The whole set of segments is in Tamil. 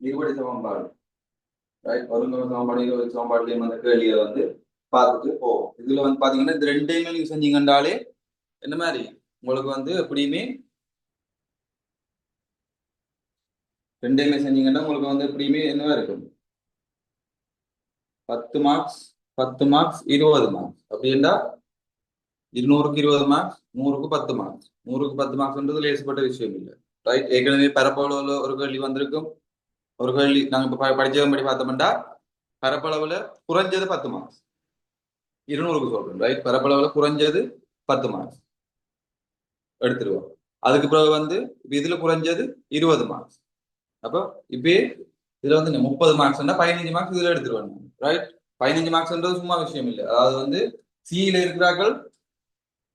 இருபடி சமன்பாடு, ரைட்? ஒருங்கம சமன்பாடு, இருபடி சமன்பாடுலயும் அந்த கேள்வியை வந்து பார்த்துட்டு போவோம். இதுல வந்து பாத்தீங்கன்னா இந்த ரெண்டையுமே நீங்க செஞ்சீங்கன்னாலே என்ன மாதிரி உங்களுக்கு வந்து எப்படியுமே ரெண்டையுமே செஞ்சீங்கன்னா உங்களுக்கு வந்து எப்படியுமே என்னவா இருக்கும், 10 மார்க்ஸ், 10 மார்க்ஸ், 20 மார்க்ஸ். அப்படின்னா 200க்கு 20 மார்க்ஸ், 100க்கு 10 மார்க்ஸ். 100க்கு 10 மார்க்ஸ்ன்றது லேசப்பட்ட விஷயம் இல்லை, ரைட்? ஏற்கனவே பரப்பளவுல ஒரு கேள்வி வந்திருக்கும். ஒரு கேள்வி நாங்க இப்ப படிச்சபடி பார்த்தோம்னா பரப்பளவுல குறைஞ்சது 10 மார்க்ஸ், 200க்கு சொல்றோம், ரைட்? பரப்பளவுல குறைஞ்சது 10 மார்க்ஸ் எடுத்துருவோம். அதுக்கு பிறகு வந்து இதுல குறைஞ்சது 20 மார்க்ஸ். அப்போ இப்பயே இதுல வந்து 30 மார்க்ஸ் 15 மார்க்ஸ் இதுல எடுத்துருவாங்க, ரைட்? 15 மார்க்ஸ்ன்றது சும்மா விஷயம் இல்லை. அதாவது வந்து சியில இருக்கிறார்கள்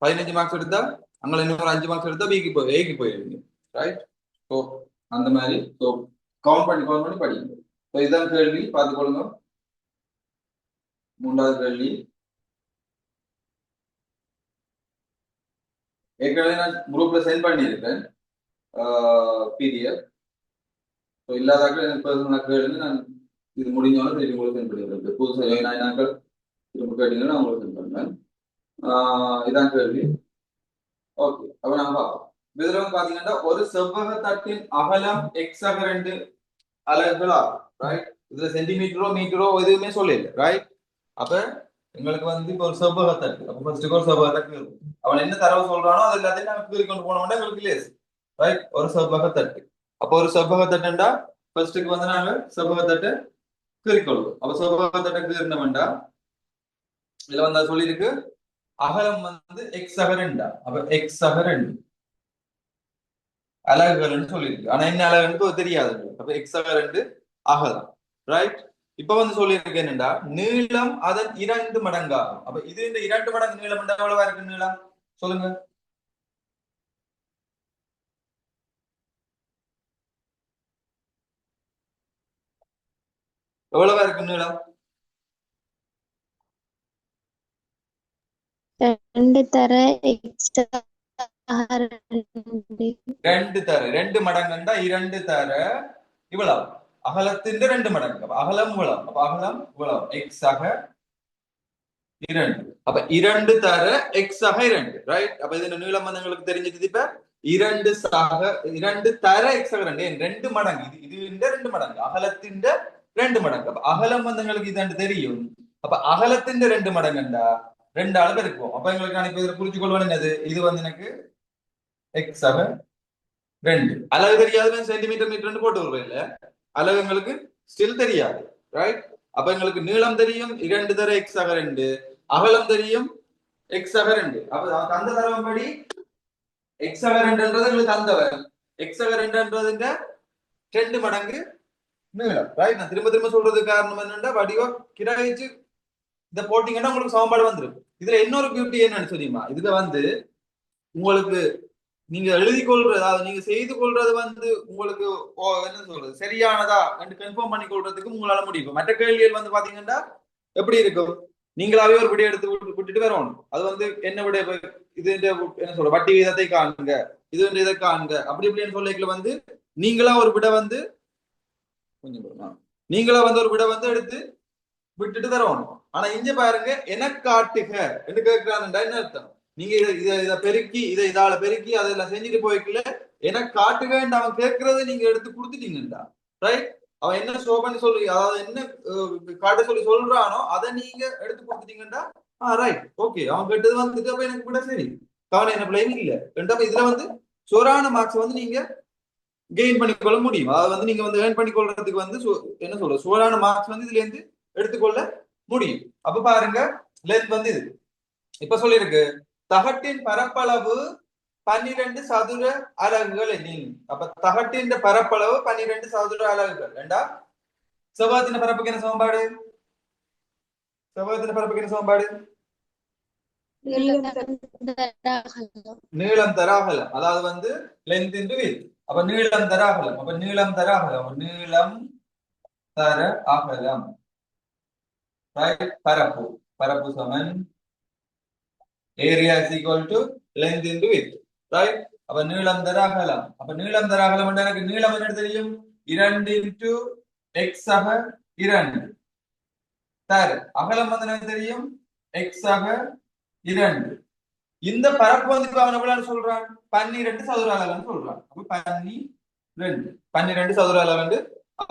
15 மார்க்ஸ் எடுத்தா அங்கே இன்னொரு 5 மார்க்ஸ் எடுத்தா பிக்கு போய் ஏக்கு போயிருவீங்க, ரைட்? ஸோ அந்த மாதிரி ஸோ கவுண்ட் பண்ணி படிங்க. ஸோ இதான் கேள்வி, பார்த்துக்கொள்ளுங்க. மூன்றாவது கேள்வி ஏற்கனவே நான் குரூப்ல சென்ட் பண்ணியிருக்கேன், பிடிஎஃப். ஸோ இல்லாதாக்கள் எனக்கு பர்சனலாக கேளுங்க, நான் இது முடிஞ்சோன்னு திரும்பி உங்களுக்கு சென்ட் பண்ணிடுறேன். புதுசாக ஜாயின் ஆயினாக்கள் திரும்ப கேட்டீங்கன்னா நான் உங்களுக்கு சென்ட் பண்ணுவேன். இதான் கேள்வி. ஓகே, அப்ப நாம பார்ப்போம். இதுல வந்து பாத்தீங்கன்னா ஒரு செவ்வக தட்டின் அகலம் x2 அலகுகளா, ரைட்? இதுல சென்டிமீட்டரோ மீட்டரோ எதுவுமே சொல்லல, ரைட்? அப்ப எங்களுக்கு வந்து இப்போ ஒரு செவ்வக தட்டு, அப்ப ஃபர்ஸ்ட் ஒரு செவ்வக தட்டு இருக்கும். அவன் என்ன தரவு சொல்றானோ அது எல்லாத்தையும் நாங்க கீறி கொண்டு போனோம்னா எங்களுக்கு லேஸ், ரைட்? ஒரு செவ்வக தட்டு. அப்போ ஒரு செவ்வக தட்டுண்டா ஃபர்ஸ்ட்டுக்கு வந்து நாங்க செவ்வக தட்டை கீறிக்கொள்வோம். அப்ப செவ்வக தட்டை கீறினோம்டா இதுல வந்து சொல்லியிருக்கு அகலம் வந்து x2. அப்ப x2 அலகுகள்னு சொல்லியிருக்கு. ஆனா என்ன அலகுன்னு தெரியாது. அப்ப x2 அகலம், ரைட்? இப்ப வந்து சொல்லியிருக்கு என்னன்னா நீளம் அதன் 2 மடங்காகும். அப்ப இது இந்த 2 மடங்கு நீளம் எவ்வளவா இருக்கு நீளம் சொல்லுங்க. எவ்வளவா இருக்கு நீளம்? 2 தர எக்ஸ்ட்ரா 2 தர 2 மடங்குண்டா 2 தர இவ்வளவு அகலத்தின் 2 மடங்கு. அப்ப அகலம் இவ்வளவு, அப்ப அகலம் இவ்வளவு எக்ஸ் ஆக 2. அப்ப 2 தர எக்ஸ் ஆக 2, ரைட்? அப்ப இது நீளம் வந்து எங்களுக்கு தெரிஞ்சது. இப்ப 2 தர எக்ஸ் ஆக 2, 2 மடங்கு. இது இந்த 2 மடங்கு அகலத்தின் 2 மடங்கு. அப்ப அகலம் வந்து எங்களுக்கு இது தெரியும். அப்ப அகலத்தின் 2 மடங்குண்டா 2 பெருக்குவோம். அப்ப எங்களுக்கு நான் இப்ப இதில் குறிச்சு கொள்வேன் என்னது, இது வந்து எனக்கு எக்ஸ் ஆக 2. அலகு தெரியாது, சென்டிமீட்டர் மீட்டர் போட்டு வருவேன் இல்ல, அலகு எங்களுக்கு ஸ்டில் தெரியாது, ரைட்? அப்ப எங்களுக்கு நீளம் தெரியும் 2 தர எக்ஸ் ஆக 2, அகலம் தெரியும் எக்ஸ் ஆக 2. அப்ப தந்த தரவுப்படி எக்ஸ் ஆக 2ன்றது எங்களுக்கு தந்தவர், எக்ஸ் ஆக 2ன்றதுங்க 2 மடங்கு நீளம், ரைட்? நான் திரும்ப திரும்ப சொல்றதுக்கு காரணம் என்னன்னா வடிவா கிராயிச்சு இதை போட்டீங்கன்னா உங்களுக்கு சமன்பாடு வந்துடும். இதுல இன்னொரு பியூட்டி என்னன்னு தெரியுமா, இதுல வந்து உங்களுக்கு நீங்க எழுதி கொள்றது, அதாவது நீங்க செய்து கொள்றது வந்து உங்களுக்கு என்ன சொல்றது சரியானதா என்று கன்ஃபார்ம் பண்ணி கொள்றதுக்கு உங்களால முடியும். மற்ற கேள்விகள் வந்து பாத்தீங்கன்னா எப்படி இருக்கும், நீங்களாவே ஒரு விடை எடுத்து விட்டுட்டு வரணும். அது வந்து என்ன விட இது என்ன சொல்ற வட்டி வீதத்தை காணுங்க, இது இதை காணுங்க, அப்படி இப்படின்னு சொல்லிக்கல வந்து நீங்களா ஒரு விட வந்து கொஞ்சம் நீங்களா வந்து ஒரு விட வந்து எடுத்து விட்டுட்டு தரணும். ஆனா இங்க பாருங்க எனக்கு காட்டுக என்று கேட்கிறான்டா என்ன அர்த்தம், நீங்க இதை பெருக்கி இதால பெருக்கி அதெல்லாம் செஞ்சுட்டு போய்க்கல எனக்கு காட்டுகன்னு அவன் கேட்கறதை நீங்க எடுத்து கொடுத்துட்டீங்கடா, ரைட்? அவன் என்ன ஷோ பண்ணி சொல்லி அதாவது என்ன காட்ட சொல்லி சொல்றானோ அதை நீங்க எடுத்து கொடுத்துட்டீங்கடா, ரைட், ஓகே. அவன் கேட்டது வந்துட்டு அப்ப எனக்கு கூட சரி, கவலை என்ன பிள்ளைங்க இல்ல. ரெண்டாவது இதுல வந்து சோரான மார்க்ஸ் வந்து நீங்க கெயின் பண்ணிக்கொள்ள முடியும். அதாவது வந்து நீங்க வந்து ஏர்ன் பண்ணிக்கொள்றதுக்கு வந்து என்ன சொல்ற சோரான மார்க்ஸ் வந்து இதுல இருந்து எடுத்துக்கொள்ள முடியும். அப்ப பாருங்க லென்த் வந்து இது இப்ப சொல்லியிருக்கு தகட்டின் பரப்பளவு 12 சதுர அலகுகள் எண்ணின். அப்ப தகட்டின் பரப்பளவு 12 சதுர அலகுகள். ரெண்டா செவ்வகத்தின் பரப்புக்கு என்ன சமன்பாடு, செவ்வகத்தின் பரப்புக்கு என்ன சமன்பாடு? நீளம் தர அகலம், அதாவது வந்து லென்த் இன்டு விட்த். அப்ப நீளம் தர அகலம், அப்ப நீளம் தர அகலம், நீளம் தர அகலம், ரைட்? பரப்பு, பரப்பு சமன் area is equal to length into width, right? அப்ப நீளம் தர அகலம், அப்ப நீளம் தர அகலம் எனக்கு நீளம் என்ன தெரியும் 2 into x ஆக 2 தர அகலம் வந்து எனக்கு தெரியும் x ஆக 2. இந்த பரப்பு வந்து இப்ப அவன் எவ்வளவு சொல்றான் 12 சதுர அலகுன்னு சொல்றான். அப்ப 12 சதுர அலகு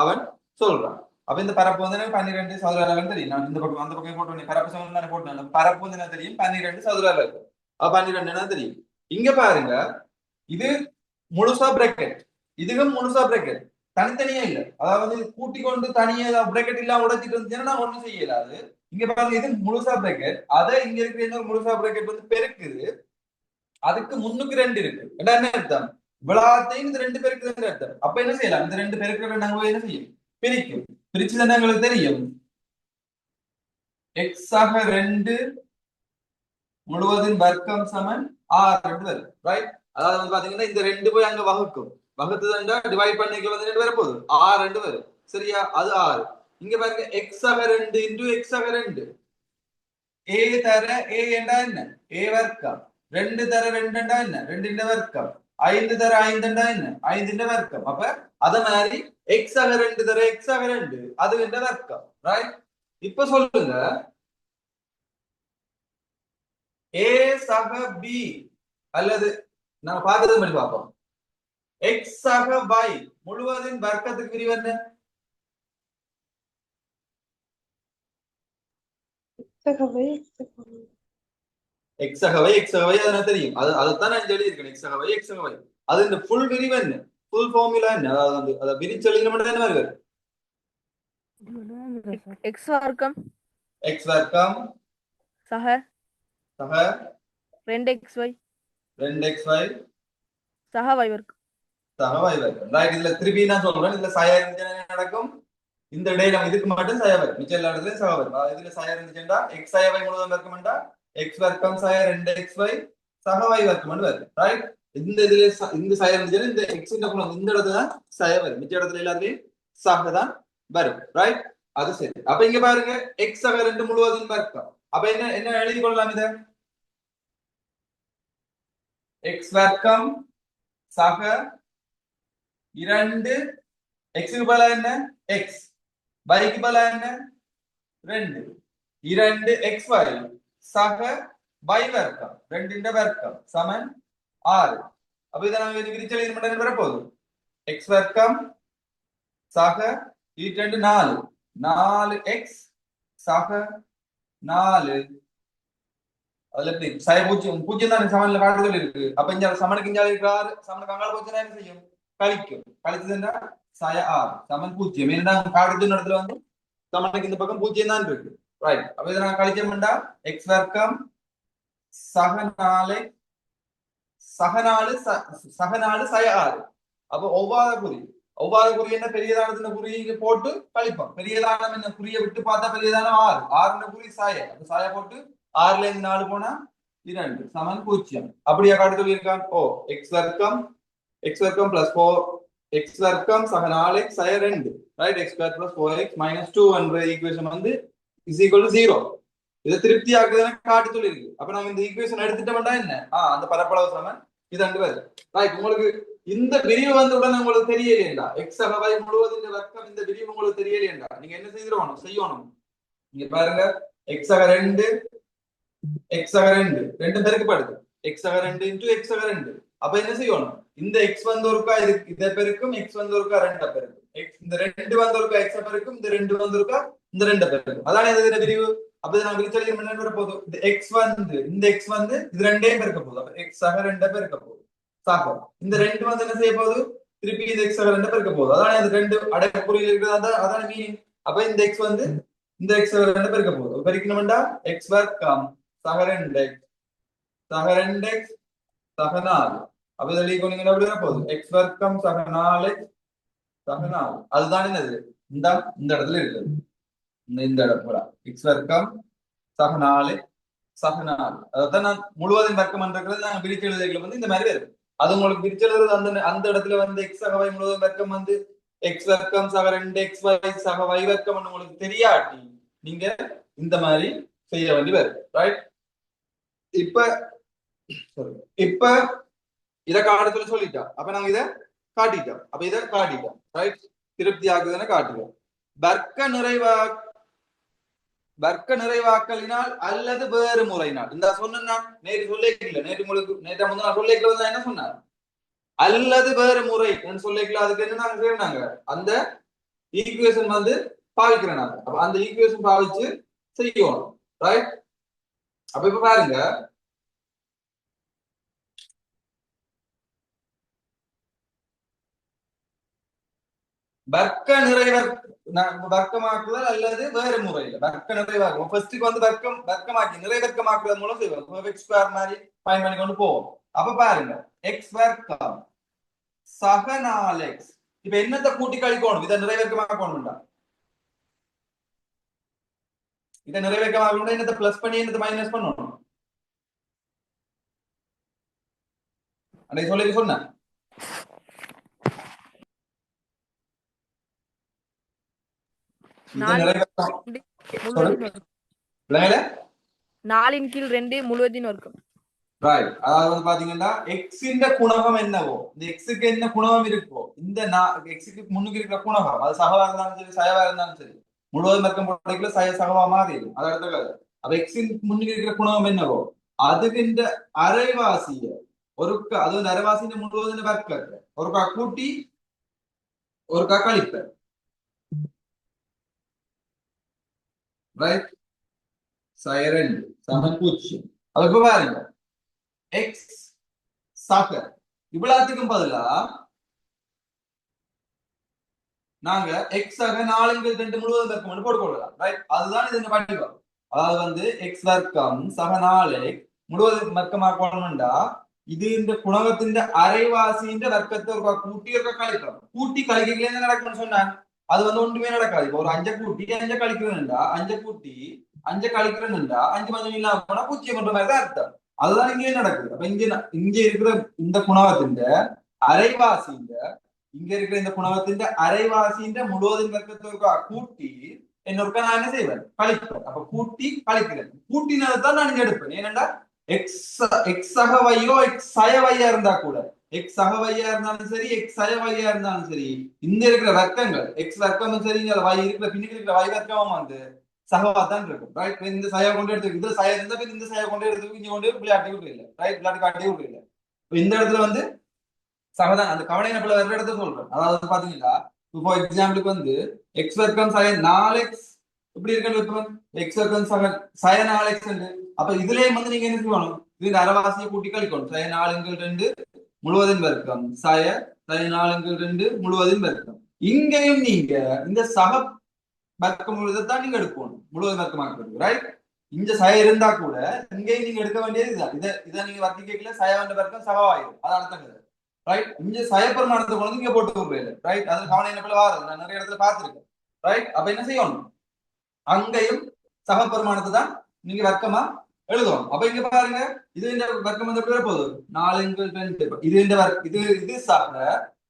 அவன் சொல்றான். அப்ப இந்த பரப்பு வந்து எனக்கு 12 சதுர அலகுன்னு தெரியும். நான் இந்த பக்கம் அந்த பக்கம் போட்டு பரப்பு சமன் போட்டேன். பரப்பு வந்து என்ன தெரியும் 12 சதுர அலகு. அப்ப 12 என்ன தெரியும். இங்க பாருங்க இது முழுசா பிரேக்கெட், இதுவும் முழுசா பிரேக்கெட், தனித்தனியா இல்ல. அதாவது கூட்டி கொண்டு தனியா பிரேக்கெட் இல்லாம உடைச்சிட்டு இருந்துச்சுன்னா நான் ஒண்ணும் செய்யலாது. இங்க பாருங்க இது முழுசா பிரேக்கெட், அதை இங்க இருக்கிற இன்னொரு முழுசா பிரேக்கெட் வந்து பெருக்குது. அதுக்கு முன்னுக்கு 2 இருக்கு. என்ன அர்த்தம், இவ்வளத்தையும் இந்த 2 பெருக்குதுன்னு அர்த்தம். அப்ப என்ன செய்யலாம், இந்த 2 பெருக்கிற நாங்க என்ன செய்யும் பிரிக்கும். பிரிச்சுதான் எங்களுக்கு தெரியும் x ஆக 2 முழுவதின் வர்க்கம் சமன் 6 வரும். ரைட், அதாவது வந்து பாத்தீங்கன்னா இந்த 2 போய் அங்க வகுக்கும், வகுத்துதா டிவைட் பண்ணிக்க வந்து 2 வர போகுது 6 வரும். சரியா, அது 6. இங்க பாருங்க x ஆக 2 into x ஆக 2, a தர a என்றா என்ன a வர்க்கம், 2 தர 2 என்றா என்ன 2 இந்த வர்க்கம், 5 தர 5 என்றா என்ன 5 இந்த வர்க்கம். அப்ப அத மாதிரி x ஆக 2 தர x ஆக 2 அது இந்த வர்க்கம். ரைட், இப்ப சொல்லுங்க a சக b அல்லது நம்ம பார்த்தது மாதிரி பார்ப்போம். x சக y முழுவதின் வர்க்கத்துக்கு விரிவு என்ன? x சக y x சக y அது தெரியும், அதுதான் நான் சொல்லி இருக்கேன். x சக y x சக y அது இந்த ஃபுல் விரிவு என்ன, ஃபுல் ஃபார்முலா என்ன, அதாவது வந்து அத விரிச்சலின மட்டும் என்ன வருது x வர்க்கம் சக 2xy 2xy சக y வர்க்கம் ரைட். இதுல திருப்பி நான் சொல்றேன், இதுல சாயா இருந்துச்சுன்னா நடக்கும், இந்த இடையில இதுக்கு மட்டும் சாயா வரும், மிச்ச எல்லா இடத்துலயும் சாயா வரும். இதுல சாயா இருந்துச்சுன்னா x சாய y முழுவதும் வர்க்கம்டா x வர்க்கம் சாய 2xy சக y வர்க்கம் வரும். ரைட், இந்த இதுல இந்த சாயா இருந்துச்சுன்னா இந்த x இந்த இடத்துல தான் சாயா வரும், மிச்ச இடத்துல எல்லாத்துலயும் சக தான் வரும். ரைட், அது சரி. அப்ப இங்க பாருங்க x சக 2 முழுவதும் வர்க்கம். அப்ப என்ன என்ன எழுதி கொள்ளலாம், இத x வர்க்கம் சக 2 x க்கு பதிலா என்ன x, y க்கு பதிலா என்ன 2 2xy சக y வர்க்கம் 2 இந்த வர்க்கம் சமன் 6. அப்ப இத நாம விரிச்சலின் மட்டும் வர போகுது x வர்க்கம் சக 2 4x சக 4 அதுல எப்படி சாய பூஜ்ஜியம் தான் சமன்ல காட்டுதல் இருக்கு. அப்ப இங்க சமனுக்கு இங்க இருக்கிறாரு, சமனுக்கு அங்கால போச்சுன்னா என்ன செய்யும் கழிக்கும், கழிச்சதுன்னா சாய 6 சமன் 0. ஏன்னா காட்டுதல் இடத்துல வந்து சமனுக்கு இந்த பக்கம் 0 தான் இருக்கு. ரைட், அப்ப இதை நான் கழிச்சோம்னா x வர்க்கம் சக 4 சாய 6. அப்ப ஒவ்வாத குறி என்ன பெரியதானது குறியை போட்டு கழிப்போம். பெரியதானம் என்ன குறியை விட்டு பார்த்தா பெரியதானம் 6 குறி சாய, அப்ப சாய போட்டு 6ல இருந்து 4 போனா 2 சமன் 0. அப்படியே காட்டு சொல்லியிருக்கான். ஓ x வர்க்கம் பிளஸ் 4x வர்க்கம் சக 4x சாய 2 right, x square plus 4x minus 2 என்ற ஈக்குவேஷன் வந்து இஸ் ஈக்குவல் டு 0. இதை திருப்தி ஆக்குதுன்னு காட்டு சொல்லியிருக்கு. அப்ப நம்ம இந்த ஈக்குவேஷன் எடுத்துட்டோம்னா என்ன அந்த பரப்பளவு சமன் இது 2 வருது. ரைட், உங்களுக்கு இந்த விரிவு வந்து உடனே உங்களுக்கு தெரியலையா x சக y முழுவதும் இந்த வர்க்கம் இந்த விரிவு உங்களுக்கு தெரியலையா நீங்க என்ன செய்யணும் நீங்க பாருங்க x சக 2 ரெண்டு பெருக்கப்படுது x சக 2 into x சக 2. அப்ப என்ன செய்யணும், இந்த x வந்து ஒருக்கா இதை பெருக்கும், x வந்து ஒருக்கா 2 பெருக்கும், இந்த 2 வந்து ஒருக்கா x பெருக்கும், இந்த 2 வந்து ஒருக்கா இந்த 2 பெருக்கும். அதானே இந்த விரிவு. அப்ப நான் விரிச்சலின் என்ன வர போகுது, இந்த x வந்து இது 2ஐயும் பெருக்க போகுது. அப்ப x சக 2 பெருக்க போகுது சாகம். இந்த 2 வந்து என்ன செய்ய போகுது, திருப்பி இந்த x சக 2 பெருக்க போகுது. அதானே அந்த 2 அடைப்புக்குறியில் இருக்கிறது, அதான மீனிங். அப்ப இந்த x வந்து இந்த x சக 2 பெருக்க போகுது. பெருக்கணும்டா x வர்க்கம் சக 2x சக 4. அப்ப இதை நீங்க எப்படி வர போகுது x வர்க்கம் சக 4x சக 4. அதுதான் என்னது இந்த இடத்துல இருக்குது, இந்த இடம் x வர்க்கம் சக 4x சக 4. அதான் நான் முழுவதும் வர்க்கம் பண்றது நாங்க பிரிச்சு எழுதுறதுல வந்து இந்த மாதிரி வரும். அது உங்களுக்கு பிரிச்சு எழுதுறது அந்த இடத்துல வந்து x சக y முழுவதும் வர்க்கம் வந்து x வர்க்கம் சக 2xy சக y வர்க்கம் உங்களுக்கு தெரியாட்டி நீங்க இந்த மாதிரி செய்ய வேண்டி வரும். ரைட், இப்ப இத காட்டத்துல சொல்லிட்டோம். அப்ப நாங்க இத காட்டிட்டோம். அப்ப இத காட்டிட்டோம். ரைட், திருப்தி ஆகுதுன்னு காட்டுது. வர்க்க நிறைவாக்கலினால் அல்லது வேறு முறையினால். இந்த சொன்னா நேற்று சொல்லிக்கல, நேற்று முழுக்க நான் சொல்லிக்கல என்ன சொன்னார், அல்லது வேறு முறை சொல்லிக்கல. அதுக்கு என்ன நாங்க செய்யறாங்க, அந்த ஈக்குவேஷன் வந்து பாவிக்கிறேன் நாங்க. அப்ப அந்த ஈக்குவேஷன் பாவிச்சு செய்யணும். ரைட். அப்ப இப்ப பாருங்க, வர்க்க வர்க்கமாக்குதல் அல்லது வேறு முறையில் வர்க்க நிறைவாக்குவோம். ஃபர்ஸ்ட்டுக்கு வந்து வர்க்கமாக்கி நிறைவர்க்கமாக்குறது மூலம் செய்வோம். எக்ஸ் ஸ்கொயர் மாதிரி ஃபைன் பண்ணி கொண்டு போவோம். அப்ப பாருங்க, எக்ஸ் வர்க்கம் சக 4x. இப்ப என்னத்தை கூட்டி கழிக்கணும், இதை நிறைவேற்றமாக்கணும்டா. இதை நிறைவேற்றமாக்கணும், என்னத்தை பிளஸ் பண்ணி என்னத்தை மைனஸ் பண்ணணும். அன்னைக்கு சொல்லி சொன்னேன். நாலின் கீழ் 2 முழுவதின் வர்க்கம். ரைட். அதாவது வந்து பாத்தீங்கன்னா எக்ஸின் குணகம் என்னவோ, இந்த எக்ஸுக்கு என்ன குணகம் இருக்கோ, இந்த எக்ஸுக்கு முன்னுக்கு இருக்கிற குணகம், அது சகவா இருந்தாலும் சரி சயவா இருந்தாலும் சரி, முழுவதும் வர்க்கம் போடல சகவா மாறிடும். அது அடுத்த கதை. அப்ப எக்ஸின் முன்னுக்கு இருக்கிற குணகம் என்னவோ அதுக்கு இந்த அரைவாசிய ஒருக்கா, அது வந்து அரைவாசியின் முழுவதும் வர்க்கத்தை ஒருக்கா கூட்டி ஒருக்கா கழிப்ப. ரைட். சைரன் சமன் 0. அது இப்ப பாருங்க, எக்ஸ் சக இவ்வளவுக்கும் பதிலா நாங்க எக்ஸ் சக 4 முழுவதும் வர்க்கம் போட்டுக்கொள்ளலாம். ரைட். அதுதான் இது இந்த வடிவம். அதாவது வந்து எக்ஸ் வர்க்கம் சக 4 முழுவதும் வர்க்கமாக்கணும்டா, இது இந்த குணகத்தின் அரைவாசியின் வர்க்கத்தை ஒரு கூட்டி ஒரு கழிக்கலாம். கூட்டி கழிக்கல என்ன நடக்கும்னு சொன்னாங்க, அது வந்து ஒன்றுமே நடக்காது. இப்போ ஒரு 5 கூட்டி 5 கழிக்கிறேன்டா, 5 கூட்டி 5 கழிக்கிறேன்டா, 5 மஞ்சள் இல்லாம போனா 0 பண்ற மாதிரி தான் அர்த்தம். அதுதான் இங்கே நடக்குது. அப்ப இங்க இருக்கிற இந்த குணகத்தின் அரைவாசியின், இங்க இருக்கிற இந்த குணகத்தின் அரைவாசியின் முழுவதும் வர்க்கத்தை கூட்டி என்னொருக்கா நான் என்ன செய்வேன், கழிப்பேன். அப்ப கூட்டி கழிக்கிறேன். கூட்டினதான் நான் இங்க எடுப்பேன். ஏனென்றா எக்ஸ் சகவையோ எக்ஸ் சயவையா இருந்தா கூட, எக்ஸ் சகவையா இருந்தாலும் சரி எக்ஸ் சயவையா இருந்தாலும் சரி, இந்த இருக்கிற வர்க்கங்கள் எக்ஸ் வர்க்கமும் சரி, வை இருக்கிற பின்னுக்கு இருக்கிற வை வர்க்கமும் வந்து சகவா தான் இருக்கும். ரைட். இந்த சய கொண்டு எடுத்து இதுல சய இருந்தா இந்த சய கொண்டு எடுத்து இங்க கொண்டு விளையாட்டி விட்டு இல்லை. ரைட். விளையாட்டு காட்டி விட்டு இல்லை. இந்த இடத்துல வந்து சகதான் அந்த கவனை நப்பல வேற இடத்த சொல்றேன். அதாவது பாத்தீங்கன்னா ஃபார் எக்ஸாம்பிளுக்கு வந்து எக்ஸ் வர்க்கம் சய 4x இப்படி இருக்குன்னு எக்ஸ் வர்க்கம் சய 4x. அப்ப இதுலயும் வந்து நீங்க என்ன செய்யணும், இது அரைவாசியை கூட்டி கழிக்கணும். சய 4 முழுவதின் வர்க்கம் சய 4 முழுவதின் வர்க்கம். இங்கேயும் நீங்க இந்த சக வர்க்கம் முழுவதான் நீங்க எடுக்கணும், முழுவதும் வர்க்கமாக்குறது. ரைட். இங்க சய இருந்தா கூட இங்கேயும் நீங்க எடுக்க வேண்டியது இதுதான். இதை நீங்க வர்த்தி கேட்கல, சய வந்த வர்க்கம் சகவாயிடும். அது அடுத்த. ரைட். இங்க சய பெருமானத்தை கொண்டு இங்க போட்டு விடுறேன். ரைட். அது கவனம் என்ன வாருது, நான் நிறைய இடத்துல பார்த்திருக்கேன். ரைட். அப்ப என்ன செய்யணும், அங்கேயும் சக பெருமானத்தை தான் நீங்க வர்க்கமா எழுதணும். அப்ப இங்க பாருங்க, இது இந்த வர்க்கம் வந்து எப்படி போகுது, 4 இது இந்த இது இது சாப்பிட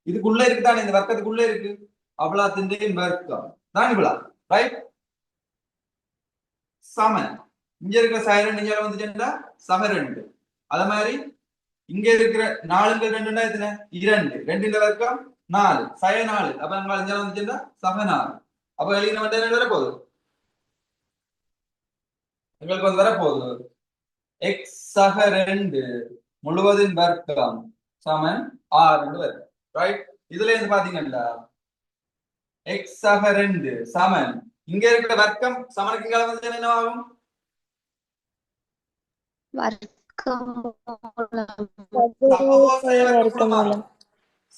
இதுக்குள்ள இருக்குதானே, இந்த வர்க்கத்துக்குள்ள இருக்கு. அவ்வளத்தின் வர்க்கம் தான் இவ்வளா. ரைட். சமன் இங்க இருக்கிற சைரன் இங்க வந்துச்சுன்னா சம 2. அத மாதிரி இங்க இருக்கிற 4 எத்தனை 2, 2 வர்க்கம் 4 சய 4. அப்ப நம்ம இங்க வந்துச்சுன்னா சம 4. அப்ப எழுதின வந்து என்ன வரப்போகுது, எங்களுக்கு வந்து வரப்போகுது எக்ஸ் சக 2 முழுவதின் வர்க்கம் சமன் 6 வரும். ரைட். இதுல இருந்து பாத்தீங்கன்னா எக்ஸ் சக 2 சமன் இங்க இருக்கிற வர்க்கம் சமனுக்கு இங்க வந்து என்ன ஆகும்,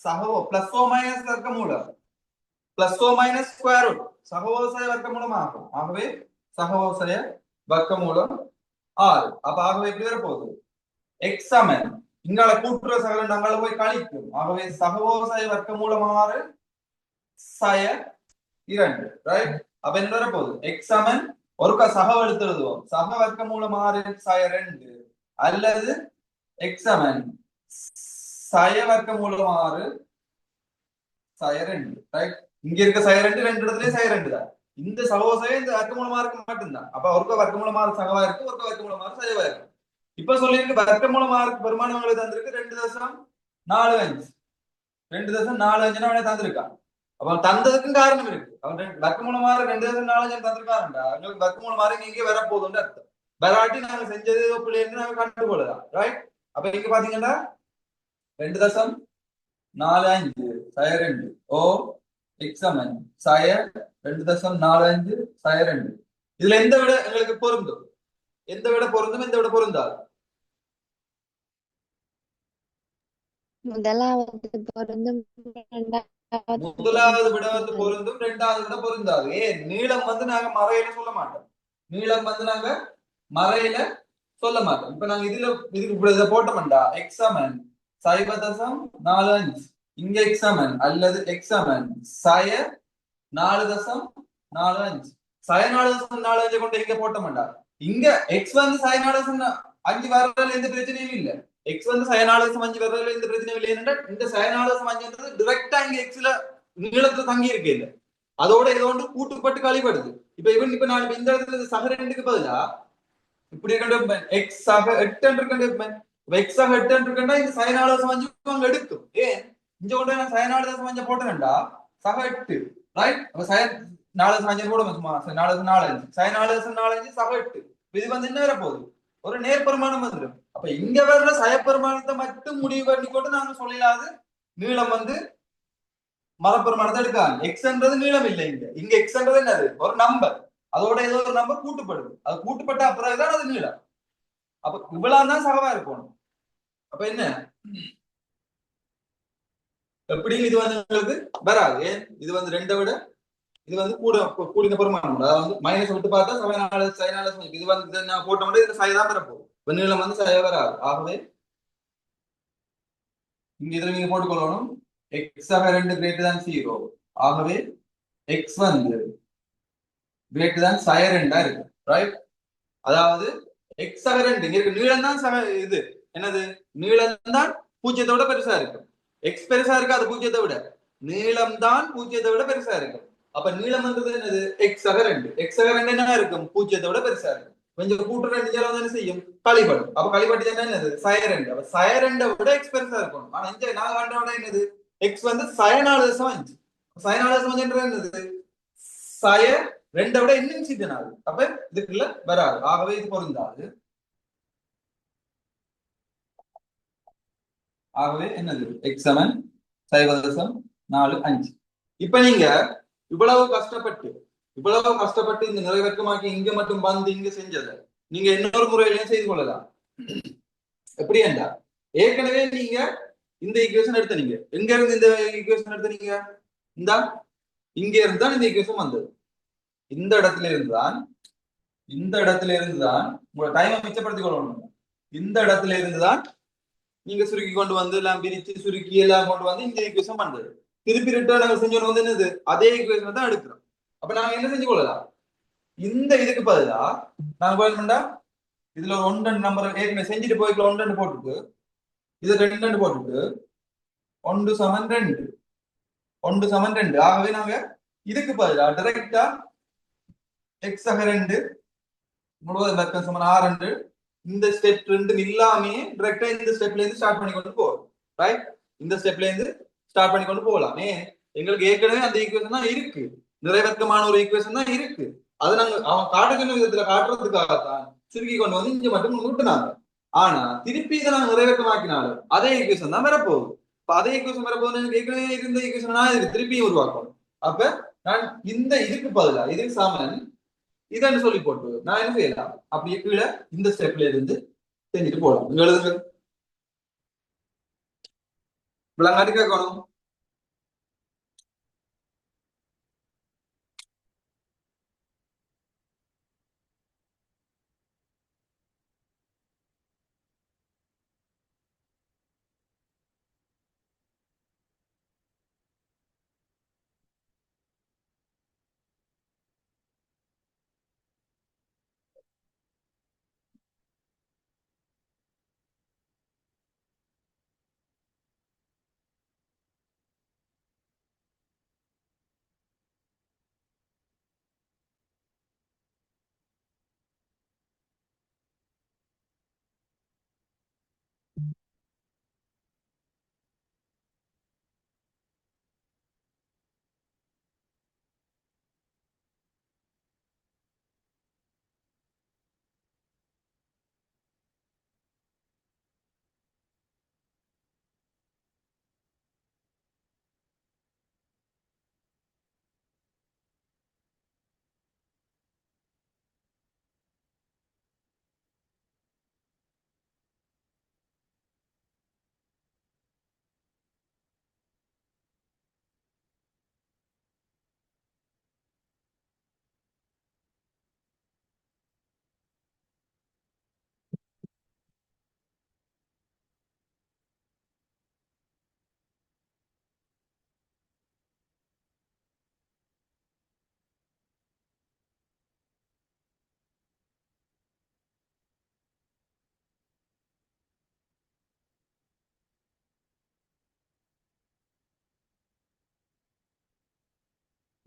சகவோ பிளஸ் ஓ மைனஸ் வர்க்கமூலம் பிளஸ் ஓ மைனஸ் ஸ்கொயர் ரூட் சகவோசய வர்க்கமூலம் ஆகும். ஆகவே சகவோசய வர்க்கமூலம் 6. அப்ப ஆகவே கிளியர போகுது எக்ஸ் சமன் இங்கால கூட்டுற சகல அங்கால போய் கழிக்கும். ஆகவே சகவோசய வர்க்கமூலம் 6 சய 2. ரைட். அப்ப என்ன வர போகுது, எக்ஸ் சமன் ஒருக்கா சக எடுத்து எழுதுவோம், சக வர்க்கமூலம் 6 சய 2 அல்லது எக்ஸ் சமன் சய வர்க்கமூலம் 6 சய 2. ரைட். இங்க இருக்க சய 2 ரெண்டு இடத்துலயும் சய 2 தான். இந்த சகோசய இந்த வர்க்கமூலமா இருக்க மட்டும்தான். அப்ப ஒருக்க வர்க்கமூலமா சகவா இருக்கு, ஒருக்க வர்க்கமூலமா சயவா இருக்கு. இப்ப சொல்லிருக்கு வர்க்கமூலமா இருக்கு பெருமானங்களை தந்திருக்கு 2.45 2.45 அவனே தந்திருக்கான். அவன் தந்ததுக்கும் காரணம் இருக்கு. அவன் வர்க்கமூலமாக 2,4 தந்திருக்காருண்டா, எங்களுக்கு வர்க்கமூலமாக இங்க வரப்போகுதுன்னு அர்த்தம். வராட்டி நாங்க செஞ்சது பிள்ளைன்னு நாங்க கண்டுகொள்ளலாம். ரைட்? அப்ப இங்க பாத்தீங்கன்னா 2.45 சய 2 ஓ எக்ஸமன் சய 2.45 சய 2. இதுல எந்த விட எங்களுக்கு பொருந்தும்? எந்த விட பொருந்தும், எந்த விட பொருந்தாது? முதலாவது பொருந்தும், முதலாவது விட வந்து இரண்டாவது பொருந்தும், இரண்டாவது விட பொருந்தாது. ஏன்? நீளம் வந்து நாங்க மறையில சொல்ல மாட்டோம். நீளம் வந்து நாங்க மறையில சொல்ல மாட்டோம். இப்ப நாங்க இதுக்கு இப்படி இதை போட்டோம்டா, எக்ஸமன் 0.45 இங்க எக்ஸமன் அல்லது எக்ஸமன் சய 4.45 சய 4.45 கொண்டு இங்க போட்டோம்டா, இங்க எக்ஸ் வந்து சய 4.5 வர்றதுல எந்த பிரச்சனையும் இல்ல. எக்ஸ் வந்து சய 4.5 வர்றதுல எந்த பிரச்சனையும் இல்லை. என்னன்னா இந்த சய 4.5 டிரெக்டா இங்க எக்ஸ்ல நீளத்துல தங்கி இருக்கு இல்ல, அதோட ஏதோ ஒன்று கூட்டுப்பட்டு கழிப்படுது. இப்ப நான் இந்த இடத்துல சக 2க்கு பதிலா இப்படி இருக்க எக்ஸ் ஆக 8 இருக்க, எக்ஸ் ஆக 8 இருக்குன்னா இந்த சய 4.5 அங்க எடுக்கும். ஏன்? இங்க கொண்டு நான் சய 4.5 போட்டேன்டா, சக 8 ரைட். அப்ப சய 4.5 போட சும்மா 4.45 சய 4.45 சக 8. இது வந்து என்ன வர போகுது? ஒரு நேர்பெருமானம் வந்துடும். அப்ப இங்க வர்ற சயப்பெருமானத்தை மட்டும் முடிவு பண்ணி கொண்டு நாங்க சொல்லலாது நீளம் வந்து மரப்பெருமானத்தை எடுக்காங்க. எக்ஸ்ன்றது நீளம் இல்லை. இங்க எக்ஸ்ன்றது என்னது? ஒரு நம்பர். அதோட ஏதோ ஒரு நம்பர் கூட்டுப்படுது. அது கூட்டுப்பட்ட அப்புறம்தான் அது நீளம். அப்ப இவ்வளவுதான் சகவா இருக்கணும். அப்ப என்ன எப்படி இது வந்து உங்களுக்கு வராது? இது வந்து 2 விட இது வந்து கூடின பெருமானம். அதாவது மைனஸ் விட்டு பார்த்தா சைனால இது வந்து நான் போட்ட முடியும், இதுல சை தான் வரப்போகுது. இப்ப நீளம் வந்து சய வராது. ஆகவே இங்க இதுல நீங்க போட்டுக்கொள்ளணும் எக்ஸ் ஆக 2 கிரேட்டர் தான் 0. ஆகவே எக்ஸ் வந்து கிரேட்டர் தான் சய 2 இருக்கு. ரைட்? அதாவது எக்ஸ் ஆக 2 இங்க இருக்கு நீளம் தான் இது என்னது? நீளம் தான் பூஜ்ஜியத்தை விட பெருசா இருக்கு. எக்ஸ் பெருசா இருக்கு அது பூஜ்ஜியத்தை விட, நீளம் தான் பூஜ்ஜியத்தை விட பெருசா இருக்கு. அப்ப நீளம்ன்றது என்னது? எக்ஸ் ஆக 2. எக்ஸ் ஆக 2 என்ன இருக்கும்? பூஜ்ஜியத்தை விட பெருசா இருக்கும். கொஞ்சம் கூட்டு 2 ஜலம் என்ன செய்யும்? கழிபடும். அப்ப கழிபட்டு என்னது? சய 2. அப்ப சய 2 விட எக்ஸ் பெருசா இருக்கும். ஆனா இங்க நான் கண்டோட என்னது? எக்ஸ் வந்து சய 4.5. சய 4.5 என்னது? சய 2 விட இன்னும் சின்னது. அப்ப இதுக்குள்ள வராது. ஆகவே இது பொருந்தாது. ஆகவே என்னது? எக்ஸமன் 0.45. இப்ப நீங்க இவ்வளவு கஷ்டப்பட்டு இந்த நிறைவேற்றமாக்கி இங்க மட்டும் வந்து இங்க செஞ்சதை நீங்க இன்னொரு முறையிலையும் செய்து கொள்ளலாம். எப்படி என்றா, ஏற்கனவே நீங்க இந்த ஈக்குவேஷன் எடுத்தீங்க. எங்க இருந்து இந்த ஈக்குவேஷன் எடுத்தீங்க? இந்த இங்க இருந்து தான் இந்த ஈக்குவேஷன் வந்தது. இந்த இடத்துல இருந்துதான் உங்களோட டைமை மிச்சப்படுத்திக் கொள்ளணும். இந்த இடத்துல இருந்துதான் நீங்க சுருக்கி கொண்டு வந்து எல்லாம் பிரிச்சு சுருக்கி எல்லாம் கொண்டு வந்து இந்த ஈக்குவேஷன் பண்றது. திருப்பி ரிட்டர்ன் நாங்க செஞ்சு வந்து என்னது? அதே ஈக்குவேஷன் தான் எடுக்கிறோம். அப்ப நாங்க என்ன செஞ்சு கொள்ளலாம்? இந்த இதுக்கு பதிலா நாங்க போயிருந்தா இதுல ஒரு 1 நம்பர் ஏற்கனவே செஞ்சுட்டு போய்க்குள்ள 1 போட்டுட்டு இது 2 போட்டுட்டு 1 சமன் 2 1 சமன் 2. ஆகவே நாங்க இதுக்கு பதிலா டைரக்டா எக்ஸ் ஆக 2 முழுவதும் வர்க்கம் சமன் R2 இந்த ஸ்டெப் 2 இல்லாமே டைரக்டா இந்த ஸ்டெப்ல இருந்து ஸ்டார்ட் பண்ணி கொண்டு போறோம். ரைட்? இந்த ஸ்டெப்ல இருந்து ஸ்டார்ட் பண்ணி கொண்டு போகலாம். எங்களுக்கு ஏற்கனவே அந்த ஈக்குவேஷன் தான் இருக்கு, நிறைவேற்றமான ஒரு ஈக்குவேஷன் தான் இருக்கு. அது நாங்க அவன் காட்டுகின்ற விதத்துல காட்டுறதுக்காகத்தான் சுருக்கி கொண்டு வந்து இங்க மட்டும் விட்டுனாங்க. ஆனா திருப்பி இதை நாங்க நிறைவேற்றமாக்கினாலும் அதே ஈக்குவேஷன் தான் வரப்போகுது. இப்ப அதே ஈக்குவேஷன் வரப்போகுது. எனக்கு ஏற்கனவே இருந்த ஈக்குவேஷன் நான் இதுக்கு திருப்பி உருவாக்கணும். அப்ப நான் இந்த இதுக்கு பதிலா இதுக்கு சமன் இதன்னு சொல்லி போட்டு நான் என்ன செய்யலாம்? அப்படியே கீழே இந்த ஸ்டெப்ல இருந்து செஞ்சுட்டு போகலாம். இங்க எழுதுங்க. விளங்காட்டி கேட்கணும்.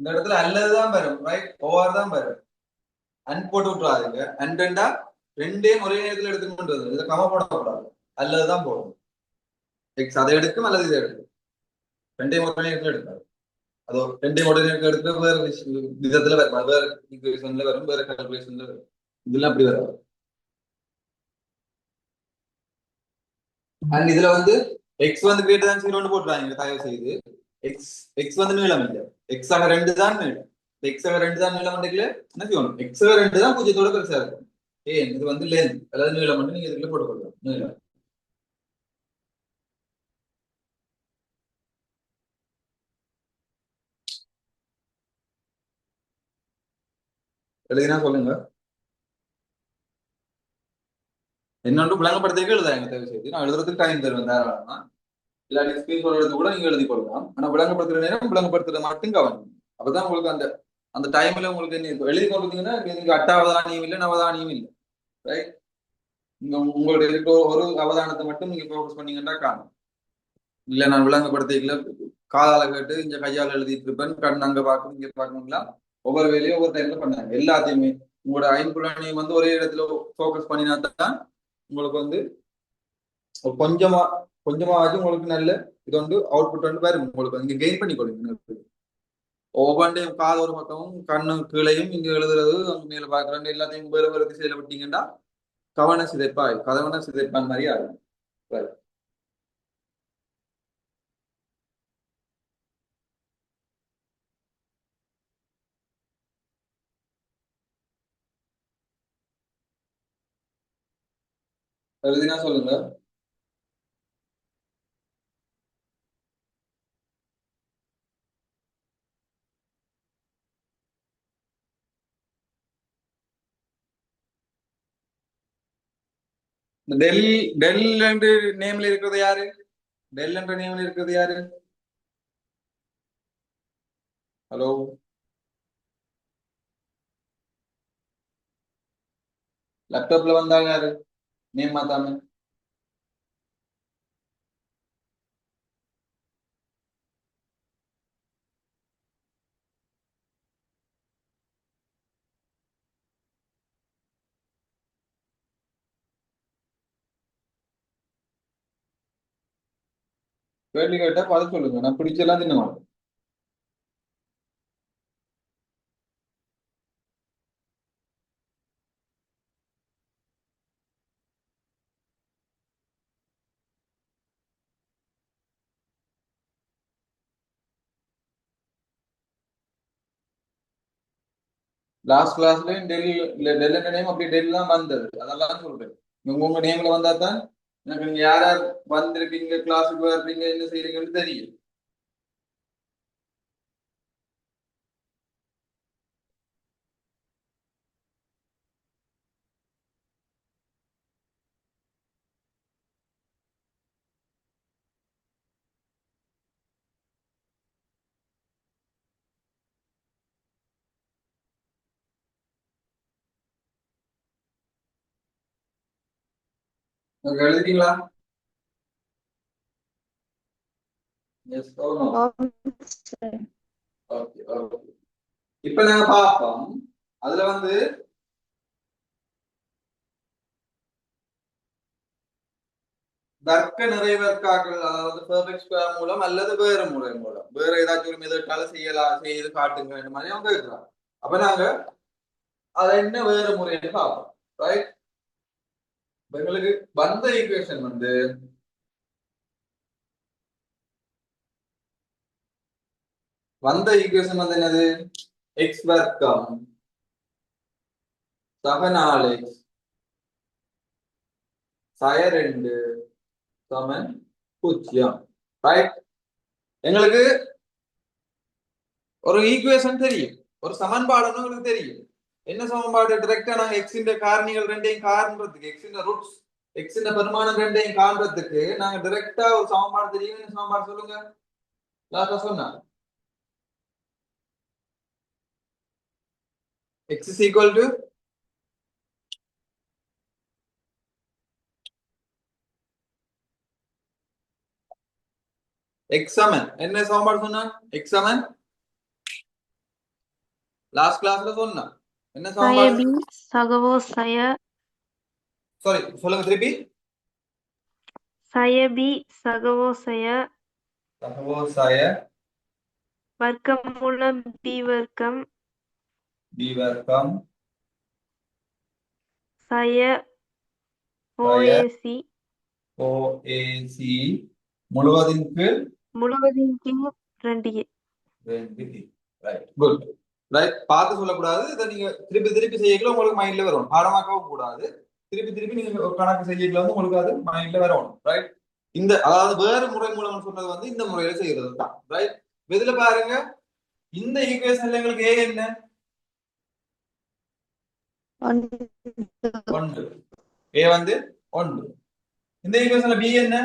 இந்த இடத்துல அல்லதுதான் வரும், ரைட்? ஓஆர் தான் வரும். அண்ட் போட்டு விட்டுறாதீங்க. அண்ட் ரெண்டா ரெண்டையும் ஒரே நேரத்தில் எடுத்துக்கொண்டு இதுல கம போடக்கூடாது. அல்லதுதான் போடணும். எக்ஸ் அதை எடுக்கும் அல்லது இதை எடுக்கும். ரெண்டையும் ஒரே நேரத்தில் எடுக்காது. அதோ ரெண்டையும் ஒரே நேரத்தில் எடுக்க வேற விதத்துல வரும், வேற ஈக்குவேஷன்ல வரும், வேற கால்குலேஷன்ல வரும். இதெல்லாம் அப்படி வராது. அண்ட் இதுல எக்ஸ் கிரேட்டர் தான் 0 போட்டுறாங்க தயவு செய்து. எக்ஸ் எக்ஸ் நீளம் இல்லை, எக்ஸ் ஆக 2 தான் நீளம். எக்ஸ் ஆக 2 தான் நீளம் என்ன செய்யணும்? எக்ஸ் ஆக 2 தான் பூஜ்ஜியத்தோட பெருசா இருக்கும். ஏன் இது லென்த் அதாவது நீளம் மட்டும் நீங்க இதுக்குள்ள போட்டுக்கொள்ளலாம். நீளம் எழுதினா சொல்லுங்க. என்னொன்று விளங்கப்படுத்திக்க எழுதாங்க தயவு செய்து. நான் எழுதுறதுக்கு டைம் தருவேன் தாராளமா. இல்லாட்டி ஸ்கிரீன் எடுத்து கூட நீங்க எழுதி கொள்ளலாம். ஆனா விளங்கப்படுத்துற நேரம் விளங்கப்படுத்துறது மட்டும் கவனம். அப்பதான் உங்களுக்கு அந்த அந்த டைம்ல உங்களுக்கு எழுதி கொண்டிருந்தீங்கன்னா நீங்க அட்டாவதானியம் இல்லை, நவதானியம் இல்லை, ரைட்? நீங்க உங்களுடைய இருக்கிற ஒரு அவதானத்தை மட்டும் நீங்க ஃபோக்கஸ் பண்ணீங்கன்னா காணும். இல்ல நான் விளங்கப்படுத்திக்கல காதால கேட்டு இங்க கையால் எழுதிட்டு இருப்பேன், கண் அங்க பார்க்கணும் இங்க பார்க்கணுங்களா, ஒவ்வொரு வேலையும் ஒவ்வொரு டைம்ல பண்ணாங்க. எல்லாத்தையுமே உங்களோட ஐம்புலனையும் ஒரே இடத்துல ஃபோக்கஸ் பண்ணினா தான் உங்களுக்கு கொஞ்சமா கொஞ்சமாவது உங்களுக்கு நல்ல இது அவுட்புட் வரும். உங்களுக்கு நீங்க கெயின் பண்ணி கொடுங்க. ஒவ்வொன்றையும் காது ஒரு பக்கமும் கண்ணு கீழையும் இங்க எழுதுறது அங்க மேல பாக்குறாங்க எல்லாத்தையும் வேறு வேறு திசையில விட்டீங்கன்னா கவன சிதைப்பான் மாதிரி ஆகும். எழுதினா சொல்லுங்க. டெல் டெல் என்று நேம்ல இருக்கிறது யாரு? டெல் என்ற நேம்ல இருக்கிறது யாரு? ஹலோ, லேப்டாப்ல வந்தாங்க யாரு நேம் மாத்தாம? கேள்வி கேட்டா பதில் சொல்லுங்க. நான் பிடிச்செல்லாம் தின்ன மாட்டேன். லாஸ்ட் கிளாஸ்லயும் டெல் என்ற நேம் அப்படி டெல் தான் வந்தது. அதெல்லாம் சொல்றேன். உங்க நேம்ல வந்தா தான் எனக்கு நீங்க யார் யார் வந்திருக்கீங்க, கிளாஸுக்கு வர்றீங்க, என்ன செய்யறீங்கன்னு தெரியும். எழுதிட்டீங்களா? Yes or no? Okay okay. இப்ப நாங்க பார்ப்போம். அதுல தர்க்க நிறைவேற்காக்கள், அதாவது பெர்ஃபெக்ட் ஸ்கொயர் மூலம் அல்லது வேறு முறை மூலம் வேற ஏதாச்சும் ஒரு மெத்தட்னால செய்து காட்டுங்க மாதிரி அவங்க இருக்கிறாங்க. அப்ப நாங்க அதை என்ன வேறு முறைன்னு பார்ப்போம், ரைட்? எங்களுக்கு வந்த ஈக்குவேஷன் என்னது? எக்ஸ் வர்க்கம் சக 4x சய 2 சமன் 0, ரைட்? எங்களுக்கு ஒரு ஈக்குவேஷன் தெரியும், ஒரு சமன்பாடுன்னு உங்களுக்கு தெரியும். என்ன சமன்பாடு? டிரெக்டா நாங்க எக்ஸ் இந்த காரணிகள் ரெண்டையும் காண்றதுக்கு, எக்ஸ் இந்த ரூட்ஸ், எக்ஸ் இந்த பெருமானம் ரெண்டையும் காண்றதுக்கு நாங்க டிரெக்டா ஒரு சமன்பாடு தெரியும். என்ன சமன்பாடு சொல்லுங்க? லாஸ்டா சொன்னா x is equal to x சமன் என்ன சமன்பாடு சொன்னா? x சமன் லாஸ்ட் கிளாஸ்ல சொன்னா என்ன Saya சமன்பாடு? B Sagawo saya சாரி சொல்லுங்க திருப்பி. Saya B Sagawo saya சகவோசாய வர்க்கமூலம் B வர்க்கம் டி வர்க்கம் saya சாய OAC ஓஏசி முழுவதின் கீழ் முழுவதின் கீழ் 2A. 2D. Right good. Right பார்த்து சொல்லக்கூடாது. இதை நீங்க திருப்பி திருப்பி செய்யல உங்களுக்கு மைண்ட்ல வரும். பாடமாக்கவும் கூடாது. திருப்பி திருப்பி நீங்க ஒரு கணக்கு செய்யல வந்து உங்களுக்கு அது மைண்ட்ல வரும். ரைட் இந்த அதாவது வேறு முறை மூலம் சொன்னது வந்து இந்த முறையில செய்யறது தான். ரைட் இதுல பாருங்க இந்த ஈக்குவேஷன்ல எங்களுக்கு ஏ என்ன? 1. ஏ வந்து 1. இந்த ஈக்குவேஷன்ல பி என்ன?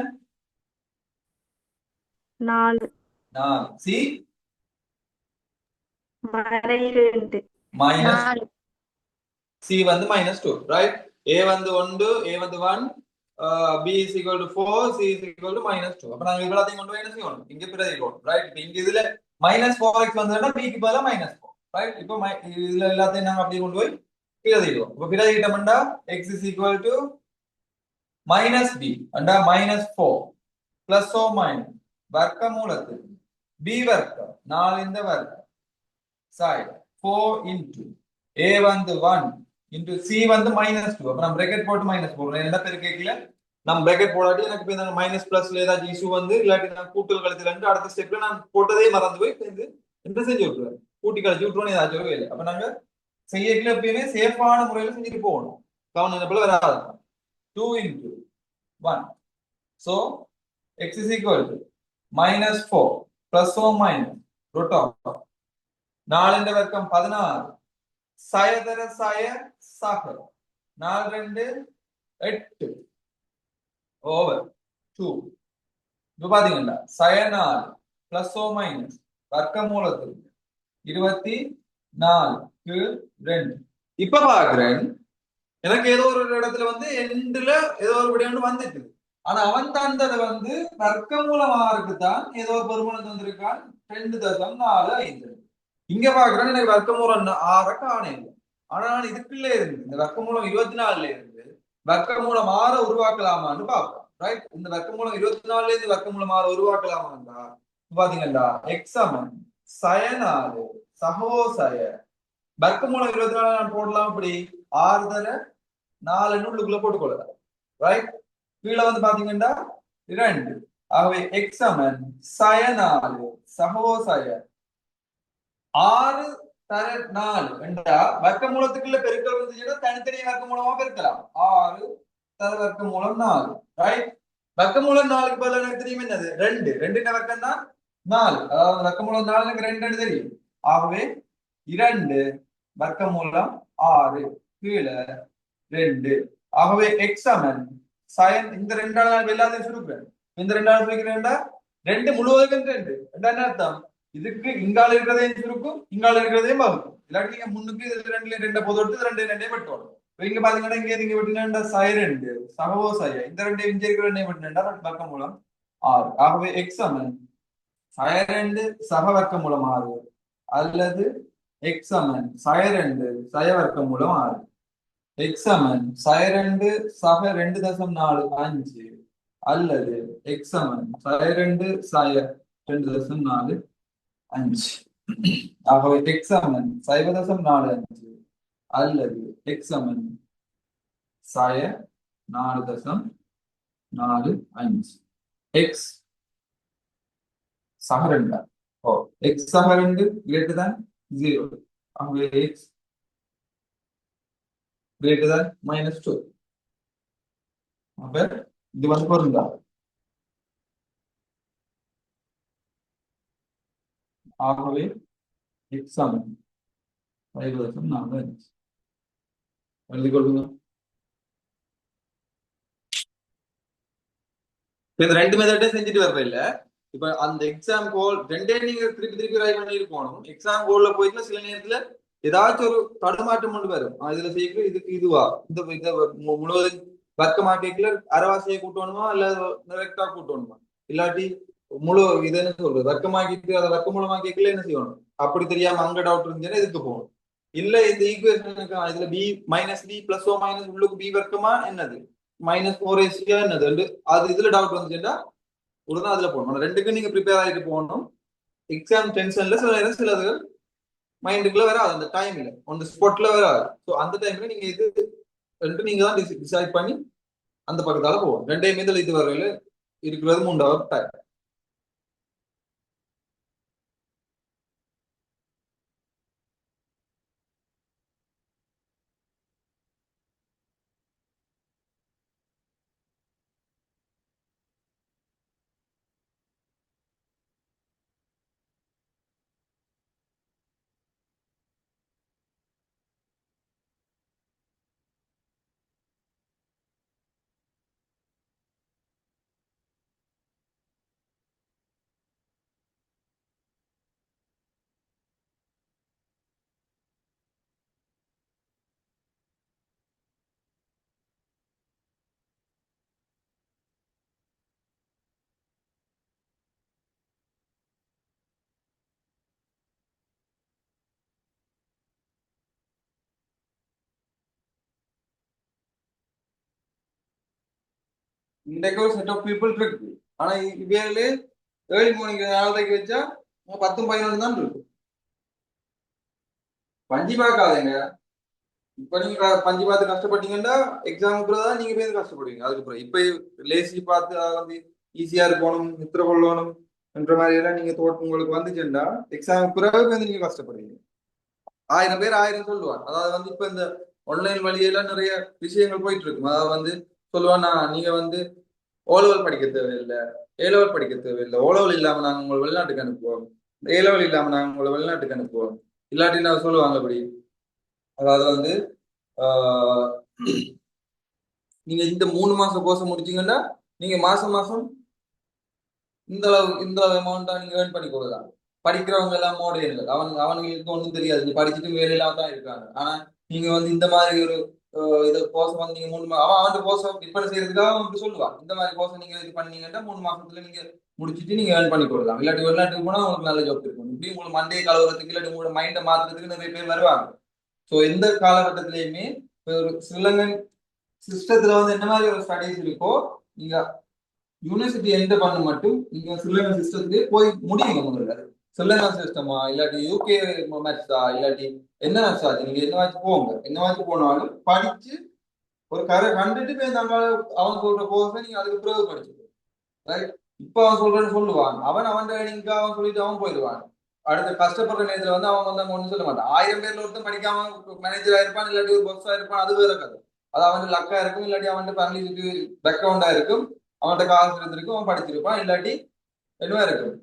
4 சி -2 மைனஸ் 4 சி வந்து -2. ரைட் ஏ வந்து 1 ஏ வந்து 1 B is equal to 4 C is equal to -2. அப்ப நாங்க இவ்வளவுத்தையும் கொண்டு போய் என்ன செய்யணும்? இங்க பிரதிக்கணும். ரைட் இப்போ இங்க இதுல -4x வந்ததுன்னா b க்கு பதிலா -4. ரைட் இப்போ இதுல எல்லாத்தையும் நாங்க அப்படியே கொண்டு போய் பிரதிக்கிடுவோம். இப்போ பிரதிக்கிட்டோம்னா x is equal to -b அண்டா -4 பிளஸ் ஓ மைனஸ் வர்க்க மூலத்துக்கு b வர்க்கம் 4 இந்த வர்க்கம் side 4 into a வந்து 1 into c வந்து -2. அப்ப நம்ம bracket போட்டு மைனஸ் போடுறோம். என்ன பெருக்கல நம்ம bracket போடாட்டி எனக்கு இப்ப இந்த மைனஸ் பிளஸ்ல ஏதாவது இஷ்யூ வந்து இல்லாட்டி நான் கூட்டல் கழித்தல் ரெண்டு அடுத்த ஸ்டெப்ல நான் போட்டதே மறந்து போய் என்ன செஞ்சு விட்டுருவேன், கூட்டி கழிச்சு விட்டுருவோம் ஏதாச்சும் ஒரு வேலை. அப்ப நாங்க செய்யல எப்பயுமே சேஃபான முறையில செஞ்சுட்டு போகணும். கவனம் போல வராது. 2 into 1 so x is equal to -4 plus or minus root of 4 இந்த வர்க்கம் 16 சயதர சய சக 4 2 8 ஓவர் 2. இப்போ பாத்தீங்கன்னா சய 4 பிளஸ் ஓ மைனஸ் வர்க்க மூலத்துக்கு 24 க்கு 2. இப்ப பாக்குறேன் எனக்கு ஏதோ ஒரு இடத்துல வந்து எண்டுல ஏதோ ஒரு விடயம் வந்துட்டு, ஆனா அவன் தந்ததை வந்து வர்க்க மூலமாருக்கு தான் ஏதோ ஒரு பெருமனை தந்திருக்கான் 2.45. இங்க பாக்குறேன் எனக்கு வர்க்க மூலம் 6 காணேன். ஆனா நான் இதுக்குள்ள இருந்து இந்த வர்க்க மூலம் 24ல இருந்து வர்க்க மூலம் 6 உருவாக்கலாமான்னு பார்ப்போம். ரைட் இந்த வர்க்க மூலம் 24ல இருந்து வர்க்க மூலம் 6 உருவாக்கலாமாண்டா பாத்தீங்கன்னா எக்ஸ் சமன் சய 4 சகோ சய வர்க்க மூலம் 24 நான் போடலாம். இப்படி 6 தர 4 உள்ளுக்குள்ள போட்டுக்கொள்ளலாம். ரைட் கீழே வந்து பாத்தீங்கன்னா 2. ஆகவே எக்ஸ் சமன் சய 4 சகோ சய 6 தர 4 என்றா வர்க்க மூலத்துக்குள்ள பெருக்கல் இருந்துச்சுன்னா தனித்தனி வர்க்க மூலமா பெருக்கலாம். 6 தர வர்க்க மூலம் 4. ரைட் வர்க்க மூலம் 4க்கு பதிலா எனக்கு தெரியும் என்னது 2. 2 வர்க்கம் தான் 4. அதாவது வர்க்க மூலம் 4 எனக்கு 2 தெரியும். ஆகவே 2 வர்க்க மூலம் 6 கீழே 2. ஆகவே எக்ஸ் சமன் சயன் இந்த 2 நான் எல்லாத்தையும் சுருக்கிறேன். இந்த 2 சுருக்கிறேன்டா 2 முழுவதுக்கும் 2 என்ன அர்த்தம்? இதுக்கு இங்கால இருக்கிறதையும் சுருக்கும் இங்கால இருக்கிறதையும் வகுக்கும். இல்லாட்டி நீங்க முன்னுக்கு இதுல 2 2 பொது எடுத்து 2 2 வெட்டணும். இங்க பாத்தீங்கன்னா இங்க நீங்க வெட்டினா சய 2 சகவோ சய இந்த 2 இங்க இருக்கிற 2 வெட்டினா வர்க்க மூலம் 6. ஆகவே எக்ஸ் சமன் சய 2 சக வர்க்க மூலம் 6 அல்லது எக்ஸ் சமன் சய 2 சய வர்க்க மூலம் 6. எக்ஸ் சமன் சய 2 சக 2.45 அல்லது எக்ஸ் சமன் சய 2 சய 2.45. ஆகவே எக்ஸ் சமன் 0.45 அல்லது எக்ஸ் சமன் சய 4.45. எக்ஸ் சக 2 எக்ஸ் சக 2 greater than 0. ஆகவே எக்ஸ் greater than -2. அப்ப இது வந்து பொருந்தா. ஆகவே எக்ஸ் சமன் 5.45 எழுதி கொள்ளுங்க. இந்த 2 மெத்தடே செஞ்சுட்டு வர்ற இல்ல. இப்ப அந்த எக்ஸாம் கோல் 2 நீங்க திருப்பி திருப்பி ட்ரை பண்ணி இருக்கணும். எக்ஸாம் கோல்ல போயிட்டு சில நேரத்துல ஏதாச்சும் ஒரு தடுமாற்றம் கொண்டு வரும். இதுல செய்யல இதுக்கு இதுவா இந்த முழுவதும் வர்க்கமாக்கிக்கல அரைவாசியை கூட்டணுமா இல்ல டைரக்டா கூட்டணுமா இல்லாட்டி முழு இது என்ன சொல்றது வர்க்கமாக்கிட்டு அதை வர்க்க மூலமாக்கிக்கல என்ன செய்யணும் அப்படி தெரியாம அங்க டவுட் இருந்துச்சுன்னா இதுக்கு போகணும். இல்ல இந்த ஈக்குவேஷனுக்கு இதுல பி மைனஸ் பி பிளஸ் ஓ மைனஸ் உள்ளுக்கு பி வர்க்கமா என்னது மைனஸ் ஃபோர் ஏசியா என்னது அது இதுல டவுட் வந்துச்சுன்னா உடனே அதுல போகணும். ரெண்டுக்கும் நீங்க ப்ரிப்பேர் ஆகிட்டு போகணும். எக்ஸாம் டென்ஷன்ல சில நேரம் சிலது மைண்டுக்குள்ள வராது, அந்த டைம்ல அந்த ஸ்பாட்ல வராது. ஸோ அந்த டைம்ல நீங்க இது ரெண்டு நீங்க தான் டிசைட் பண்ணி அந்த பக்கத்தால போகும். ரெண்டையுமே இதுல இது வரையில இருக்கிறது 3 hour டைம். இன்றைக்கு ஒரு செட் ஆஃப் பீப்புள் இருக்கு. ஆனா இவையில ஏர்லி மார்னிங் 4:30 வச்சா 10-11 தான் இருக்கு. பஞ்சு பார்க்காதீங்க. இப்ப நீங்க பஞ்சு பார்த்து கஷ்டப்பட்டீங்கன்னா எக்ஸாமுக்கு தான் நீங்க போய் கஷ்டப்படுவீங்க. அதுக்கு அப்புறம் இப்ப லேசி பார்த்து அதை வந்து ஈஸியா இருக்கணும் நித்திர கொள்ளணும் என்ற மாதிரி எல்லாம் நீங்க உங்களுக்கு வந்துச்சுன்னா எக்ஸாமுக்கு பிறகு வந்து நீங்க கஷ்டப்படுவீங்க. 1000 பேர் 1000 சொல்லுவான். அதாவது வந்து இப்ப இந்த ஆன்லைன் வழியெல்லாம் நிறைய விஷயங்கள் போயிட்டு இருக்கும். அதாவது வந்து சொல்லுவான்னா நீங்க வந்து ஓலவல் படிக்க தேவையில்லை, ஏலவல் படிக்க தேவையில்லை, ஓலவல் இல்லாம நாங்க உங்களை வெளிநாட்டுக்கு அனுப்புவோம், ஏலவல் இல்லாம நாங்க உங்களை வெளிநாட்டுக்கு அனுப்புவோம். இல்லாட்டி நான் சொல்லுவாங்க அப்படி. அதாவது வந்து ஆஹ் நீங்க இந்த 3 மாசம் கோர்ஸ் முடிச்சீங்கன்னா நீங்க மாசம் மாசம் இந்த அளவு அமௌண்டா நீங்க ஏர்ன் பண்ணி கொடுக்கலாம். படிக்கிறவங்க எல்லாம் மோடையர்கள் அவனுங்களுக்கு ஒன்றும் தெரியாது, நீ படிச்சுட்டு வேலையில்லாம தான் இருக்காங்க. ஆனா நீங்க வந்து இந்த மாதிரி ஒரு இதை கோர்ஸ் வந்து நீங்க அவன் கோர்ஸ் விற்பனை செய்யறதுக்காக அவன் சொல்லுவான். இந்த மாதிரி கோர்ஸ் நீங்க இது பண்ணீங்கன்னா 3 மாசத்துல நீங்க முடிச்சுட்டு நீங்க ஏர்ன் பண்ணி கொடுக்கலாம். இல்லாட்டி வெளிநாட்டுக்கு போனா உங்களுக்கு நல்ல ஜாப் இருக்கும். இப்படி உங்களுக்கு மண்டே கலவரத்துக்கு இல்லாட்டி உங்களோட மைண்டை மாத்துறதுக்கு நிறைய பேர் வருவாங்க. ஸோ எந்த காலகட்டத்திலயுமே ஒரு ஸ்ரீலங்கன் சிஸ்டத்துல வந்து என்ன மாதிரி ஒரு ஸ்டடிஸ் இருக்கோ நீங்க யூனிவர்சிட்டி என்டர் பண்ண மட்டும் நீங்க ஸ்ரீலங்கன் சிஸ்டத்துக்கு போய் முடியுங்க. முதல்ல ஸ்ரீலங்கன் சிஸ்டமா இல்லாட்டி யூகே மேத்ஸா இல்லாட்டி என்ன மேத்ஸா நீங்க என்னவாச்சும் போங்க. என்னவாச்சும் போனாலும் படிச்சு ஒரு கரை கண்டுட்டு போய் நம்ம அவன் சொல்ற கோர்ஸை நீங்க அதுக்கு பிறகு படிச்சுக்கோ. ரைட். இப்ப அவன் சொல்றேன்னு சொல்லுவான், அவன் ட்ரைனிங்க்கு அவன் சொல்லிட்டு அவன் போயிடுவான். அடுத்த கஷ்டப்படுற நேரத்துல வந்து அவன் வந்து அங்க ஒண்ணு சொல்ல மாட்டான். 1000 பேர்ல ஒருத்தன் படிக்காம மேனேஜரா இருப்பான், இல்லாட்டி ஒரு பாஸா இருப்பான், அது வேற கதை. அது அவன் லக்கா இருக்கும், இல்லாட்டி அவன் ஃபேமிலி பேக்ரவுண்டா இருக்கும், அவன்கிட்ட காசு இருந்திருக்கும், அவன் படிச்சிருப்பான், இல்லாட்டி என்னவா இருக்கும்.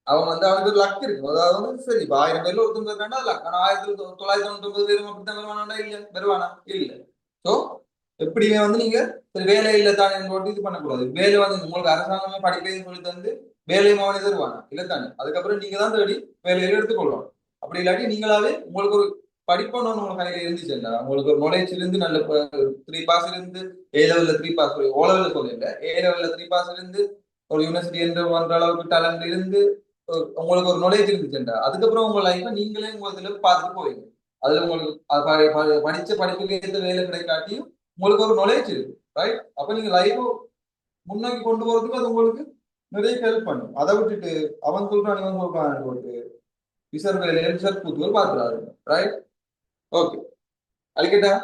அவன் வந்து அவனுக்கு ஒரு லக் இருக்கும். அதாவது வந்து சரி இப்ப 1000 பேர்ல ஒருத்தன் இருக்காண்டா லக். ஆனா 1999 பேரும் அப்படித்தான் வருவானா இல்ல வருவானா இல்ல. சோ எப்படியுமே வந்து நீங்க சரி வேலை இல்லை தானே போட்டு இது பண்ணக்கூடாது. வேலை வந்து உங்களுக்கு அரசாங்கமே படிப்பேன்னு சொல்லி தந்து வேலையும் அவனே தருவாங்க இல்லை தானே. அதுக்கப்புறம் நீங்க தான் தேடி வேலையில எடுத்துக்கொள்ளணும். அப்படி இல்லாட்டி நீங்களாவே உங்களுக்கு ஒரு படிப்போன்னு உங்களுக்கு கையில இருந்துச்சுன்னா உங்களுக்கு ஒரு நாலேஜ் இருந்து நல்ல 3 பாஸ் இருந்து A level 3 பாஸ் ஓலெவல்ல சொல்லல A level 3 பாஸ் இருந்து ஒரு யூனிவர்சிட்டி என்று பண்ற அளவுக்கு டேலண்ட் இருந்து உங்களுக்கு ஒரு நாலேஜ் இருந்துச்சுண்டா அதுக்கப்புறம் உங்க லைஃப்பை நீங்களே உங்களுக்கு பார்த்துட்டு போவீங்க. அதுல உங்களுக்கு படிச்ச படிப்புக்கு எந்த வேலை கிடைக்காட்டியும் உங்களுக்கு ஒரு நாலேஜ் இருக்கு. ரைட். அப்ப நீங்க லைஃப் முன்னோக்கி கொண்டு போறதுக்கு அது உங்களுக்கு நிறைய ஹெல்ப் பண்ணும். அதை விட்டுட்டு அவன் சொல்றான் இவன் சொல்றான் போட்டு விசர் வேலையில விசர் கூத்துகள் பார்க்கிறாரு. ரைட். ஓகே. அழிக்கட்டா.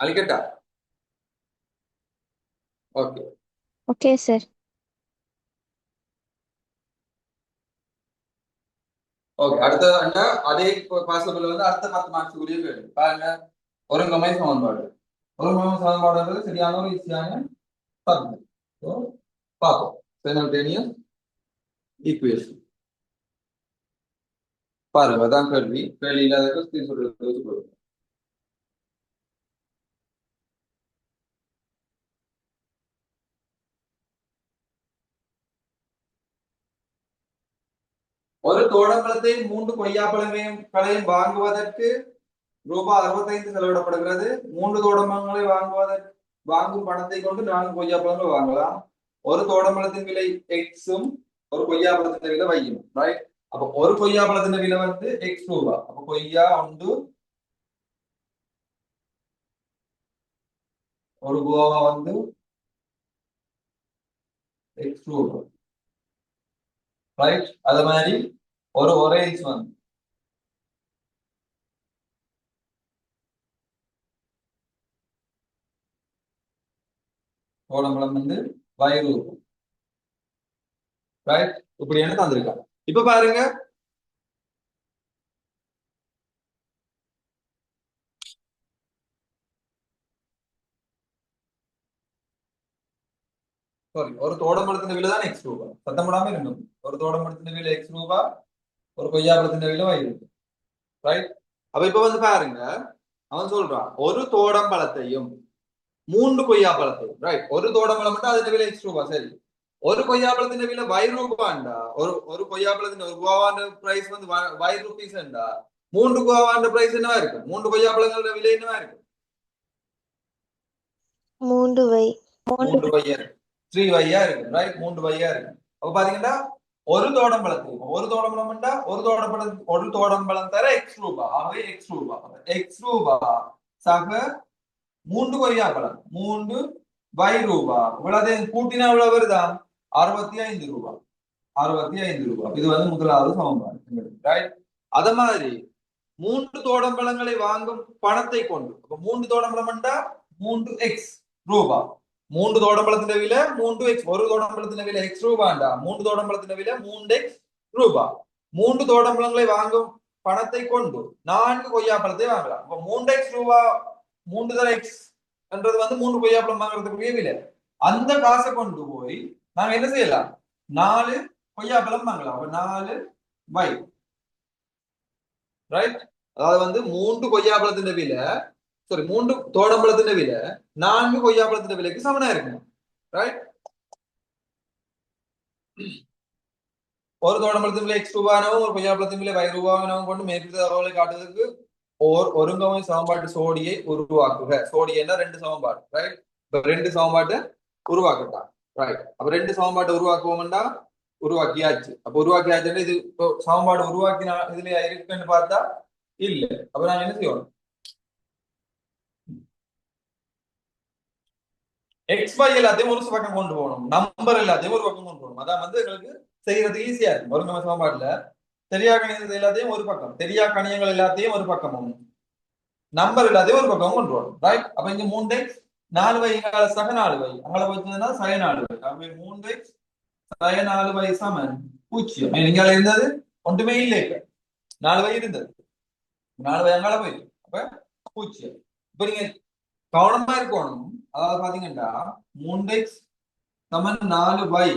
அழிக்கட்டா. ஓகே. Okay sir. ஓகே. அடுத்த அதே பாசிபிள் வந்து அடுத்த 10 மார்க்ஸ் உரிய கேள்வி பாருங்க. ஒருங்கமை சமன்பாடு. ஒருங்கமை சமன்பாடுன்றது சரியான ஒரு ஈஸியான சப்ஜெக்ட். ஸோ பார்ப்போம். சைமல்டேனியஸ் ஈக்குவேஷன் பாருங்க. அதான் கேள்வி. கேள்வி இல்லாத ஸ்கிரீன் சொல்றது. ஒரு தோடம்பழத்தையும் 3 கொய்யாப்பழங்களையும் வாங்குவதற்கு ரூபாய் 65 செலவிடப்படுகிறது. 3 தோடம்பழங்களை வாங்கும் பணத்தை கொண்டு 4 கொய்யாப்பழங்கள் வாங்கலாம். ஒரு தோடம்பழத்தின் விலை எக்ஸும் ஒரு கொய்யாப்பழத்தின் விலை வையும். ரைட்? அப்ப ஒரு கொய்யாப்பழத்தின் விலை வந்து எக்ஸ் ரூபாய். அப்ப கொய்யா ஒன்று ஒரு கோவா வந்து எக்ஸ் ரூபாய். ரைட்? அது மாதிரி ஒரு ஒரேஞ்ச் வந்து தோடம்பழம் வந்து வயிறு. ரைட்? இப்படி என்ன தந்திருக்காங்க. இப்ப பாருங்க, சாரி, ஒரு தோடம்பழத்தின் விலை தான் எக்ஸ் ரூபாய். சத்தம் போடாம இருக்கணும். ஒரு தோடம்பழத்தின் விலை எக்ஸ் ரூபாய், ஒரு கொய்யாப்பழத்தின் விலை வயிறு. ரைட்? அப்ப இப்ப வந்து பாருங்க, அவன் சொல்றான் ஒரு தோடம்பழத்தையும் 3 கொய்யாப்பழத்தையும். ரைட்? ஒரு தோடம்பழம் மட்டும் அதன் விலை எக்ஸ் ரூபாய். சரி, ஒரு கொய்யாப்பழத்தின் விலை வயிறு ரூபாண்டா, ஒரு கொய்யாப்பழத்தின் ஒரு கோவாண்ட பிரைஸ் வந்து வயிறு ருபீஸ்ண்டா, 3 கோவாண்ட பிரைஸ் என்னவா இருக்கு? 3 கொய்யாப்பழங்களோட விலை என்னவா இருக்கு? 3 வை 3 வையா இருக்கு. 3 வையா இருக்கு. ரைட்? 3 வையா இருக்கு. அப்ப பாத்தீங்கன்னா ஒரு தோடம்பழத்துக்கு ஒரு தோடம்பழம் தர எக்ஸ் ரூபாய். ஆகவே எக்ஸ் ரூபாய். எக்ஸ் ரூபாய் சக 3 கொய்யாப்பழம் 3 வை ரூபாய். இவ்வளவு கூட்டினா இவ்வளவு வருதா? 65 ரூபாய். 65 ரூபாய். இது வந்து முதலாவது சமன்பாடு. ரைட்? அத மாதிரி 3 தோடம்பழங்களை வாங்கும் பணத்தை கொண்டு, 3 தோடம்பழம் 3 எக்ஸ் ரூபாய். 3 தோடம்பழத்தின் விலை 3 எக்ஸ். ஒரு தோடம்பழத்தின் விலை எக்ஸ் ரூபாண்டா, 3 தோடம்பழத்தின் விலை 3 எக்ஸ் ரூபாய். 3 தோடம்பழங்களை வாங்கும் பணத்தை கொண்டு 4 கொய்யாப்பழத்தை வாங்கலாம். அப்ப 3 எக்ஸ் ரூபாய், 3 தர எக்ஸ் என்றது வந்து 3 கொய்யாப்பழம் வாங்குறதுக்குரிய விலை. அந்த காசை கொண்டு போய் நாங்க என்ன செய்யலாம்? 4 கொய்யாப்பழம் வாங்கலாம். அப்ப 4 வை. ரைட்? அதாவது வந்து 3 கொய்யாப்பழத்தின் விலை, சாரி 3 தோடம்பழத்தின் விலை 4 கொய்யாப்பழத்தின் விலைக்கு சமனா இருக்கும். ரைட்? ஒரு தோடம்பழத்தின் விலை எக்ஸ் ரூபானவும் ஒரு கொய்யாப்பழத்தின் விலை வயிறு ரூபானவும் கொண்டு மேற்கொண்ட தகவலை காட்டுவதற்கு ஒருங்கமை சமன்பாட்டு சோடியை உருவாக்குக. சோடி என்ன? 2 சமன்பாடு. ரைட்? இப்ப 2 சமன்பாட்டை உருவாக்கட்டான். ரைட்? அப்ப 2 சமன்பாட்டை உருவாக்குவோம்டா, உருவாக்கியாச்சு. அப்ப உருவாக்கியாச்சுன்னா இது சமன்பாடு உருவாக்கினா இதுல இருக்குன்னு பார்த்தா இல்ல. அப்ப நாங்க என்ன செய்வோம்? எக்ஸ் y எல்லாத்தையும் ஒரு பக்கம் கொண்டு போகணும், நம்பர் எல்லாத்தையும் ஒரு பக்கம் கொண்டு போகணும். அதான் வந்து எங்களுக்கு செய்யறது ஈஸியா இருக்கும். ஒருங்கமை சமன்பாடுல தெரியா கணிதத்தை எல்லாத்தையும் ஒரு பக்கம், தெரியா கணியங்கள் எல்லாத்தையும் ஒரு பக்கமும், நம்பர் எல்லாத்தையும் ஒரு பக்கம் கொண்டு வரணும். ரைட்? அப்ப இங்க 3x 4y சக 4y அங்கே வச்சதுன்னா சக 4y. அப்ப 3x சக 4y சமன் 0. இங்க இருந்தது ஒன்றுமே இல்லை. 4y இருந்தது, 4y அங்கால போயிருக்கு. அப்ப 0. இப்ப நீங்க கவனமா இருக்கணும். அதாவது பாத்தீங்கன்னா 3x சமன் 4y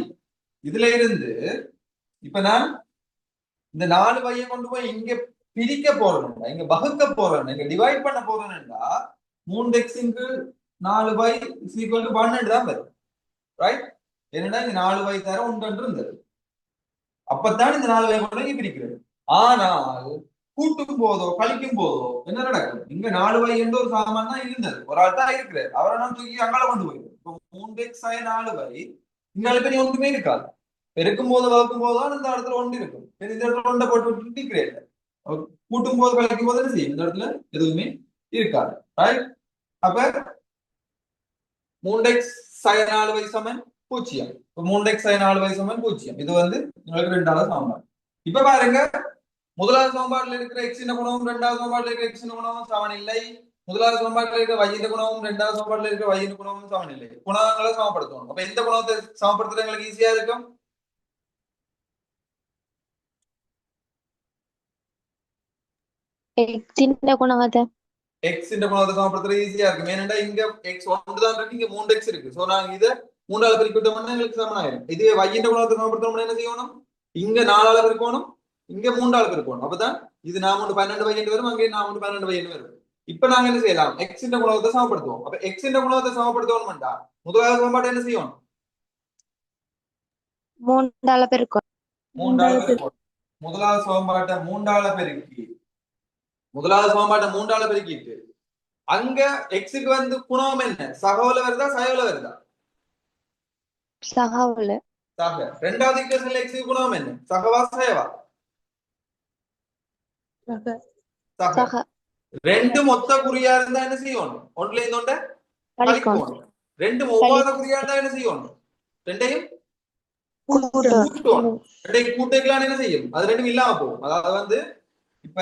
இதுல இருந்து இப்ப நான் இந்த 4y கொண்டு போய் இங்க பிரிக்க போறேன்டா, இங்க வகுக்க போறேன், இங்க டிவைட் பண்ண போறேன்டா 3x into 4y is equal to 1 தான் வரும். ரைட்? என்னன்னா இந்த 4y தர 1 இருந்தது. அப்பதான் இந்த 4y கொண்டு இங்க பிரிக்கிறது. ஆனால் கூட்டும் போதோ கழிக்கும் போதோ என்ன நடக்கும்? இங்க 4y என்ற ஒரு சாமான் தான் இருந்தது, ஒரு ஆள் தான் இருக்கிறார். அவரை நான் தூக்கி அங்கால கொண்டு போயிடும். இப்போ 3x 4y இங்கால பெரிய ஒன்றுமே இருக்காது. பெருக்கும் போது வகுக்கும் போதுதான் இந்த இடத்துல ஒன்று இருக்கும். இந்த இடத்துல ஒன்றை போட்டு விட்டு இருக்கிறேன். கூட்டும் போது கழிக்கும் போது என்ன செய்யும்? இந்த இடத்துல எதுவுமே இருக்காது. ரைட்? அப்ப 3x sin 4y சமன் 0. 3x sin 4y சமன் 0. இது வந்து உங்களுக்கு 2வது சமன்பாடு. இப்ப பாருங்க, முதலாவது சமன்பாடுல இருக்கிற x இன் குணமும் 2வது சமன்பாடுல இருக்கிற x இன் குணமும் சமன் இல்லை. முதலாவது சமன்பாடுல இருக்கிற y இன் குணமும் 2வது சமன்பாடுல இருக்கிற y இன் குணமும் சமன் இல்லை. குணங்களை சமப்படுத்தணும். அப்ப எந்த குணத்தை சமப்படுத்துறது எங்களுக்கு ஈஸியா இருக்கும்? x ന്റെ ഗുണകത്തെ x ന്റെ குணத்தை சமப்படுத்துறது ஈஸியா இருக்கும். ஏனென்றா இங்க x 1 தான் இருக்கு, இங்க 3x இருக்கு. சோ நாங்க இதை 3ஆல பெருக்கிட்டோம்னா எங்களுக்கு சமன் ஆயிடும். இதுவே y ന്റെ குணத்தை சமப்படுத்தணும்னா என்ன செய்யணும்? இங்க 4ஆல பெருக்கணும், இங்க 3ஆல பெருக்கணும். அப்பதான் இது 4 12y வரும், அங்கே 4 12y வரும். இப்ப நாங்க என்ன செய்யலாம்? x ന്റെ குணத்தை சமப்படுத்துவோம். அப்ப x ന്റെ குணத்தை சமப்படுத்தணும்டா முதலாவது சமன்பாடு என்ன செய்யணும்? 3ஆல பெருக்கணும். 3ஆல பெருக்கணும். முதலாவது சமன்பாட்டை மூன்றால பெருக்கி முதலாவது சமன்பாட்டை மூன்றால பெருக்கிட்டு அங்க எக்ஸுக்கு வந்து குணம் என்ன, சகவுல வருதா சயவுல வருதா? சகாவுல. சக. ரெண்டாவது ஈக்குவேஷன்ல எக்ஸுக்கு குணம் என்ன, சகவா சயவா? சக. சக. ரெண்டு மொத்த குறியா இருந்தா என்ன செய்யணும், ஒன்றுல இருந்தோண்ட கழிக்கணும். கழிக்கணும். ரெண்டும் ஒவ்வாத குறியா இருந்தா என்ன செய்யணும், ரெண்டையும் கூட்டணும். கூட்டணும். ரெண்டையும் கூட்டிக்கலாம் என்ன செய்யும், அது ரெண்டும் இல்லாம போகும். அதாவது வந்து இப்ப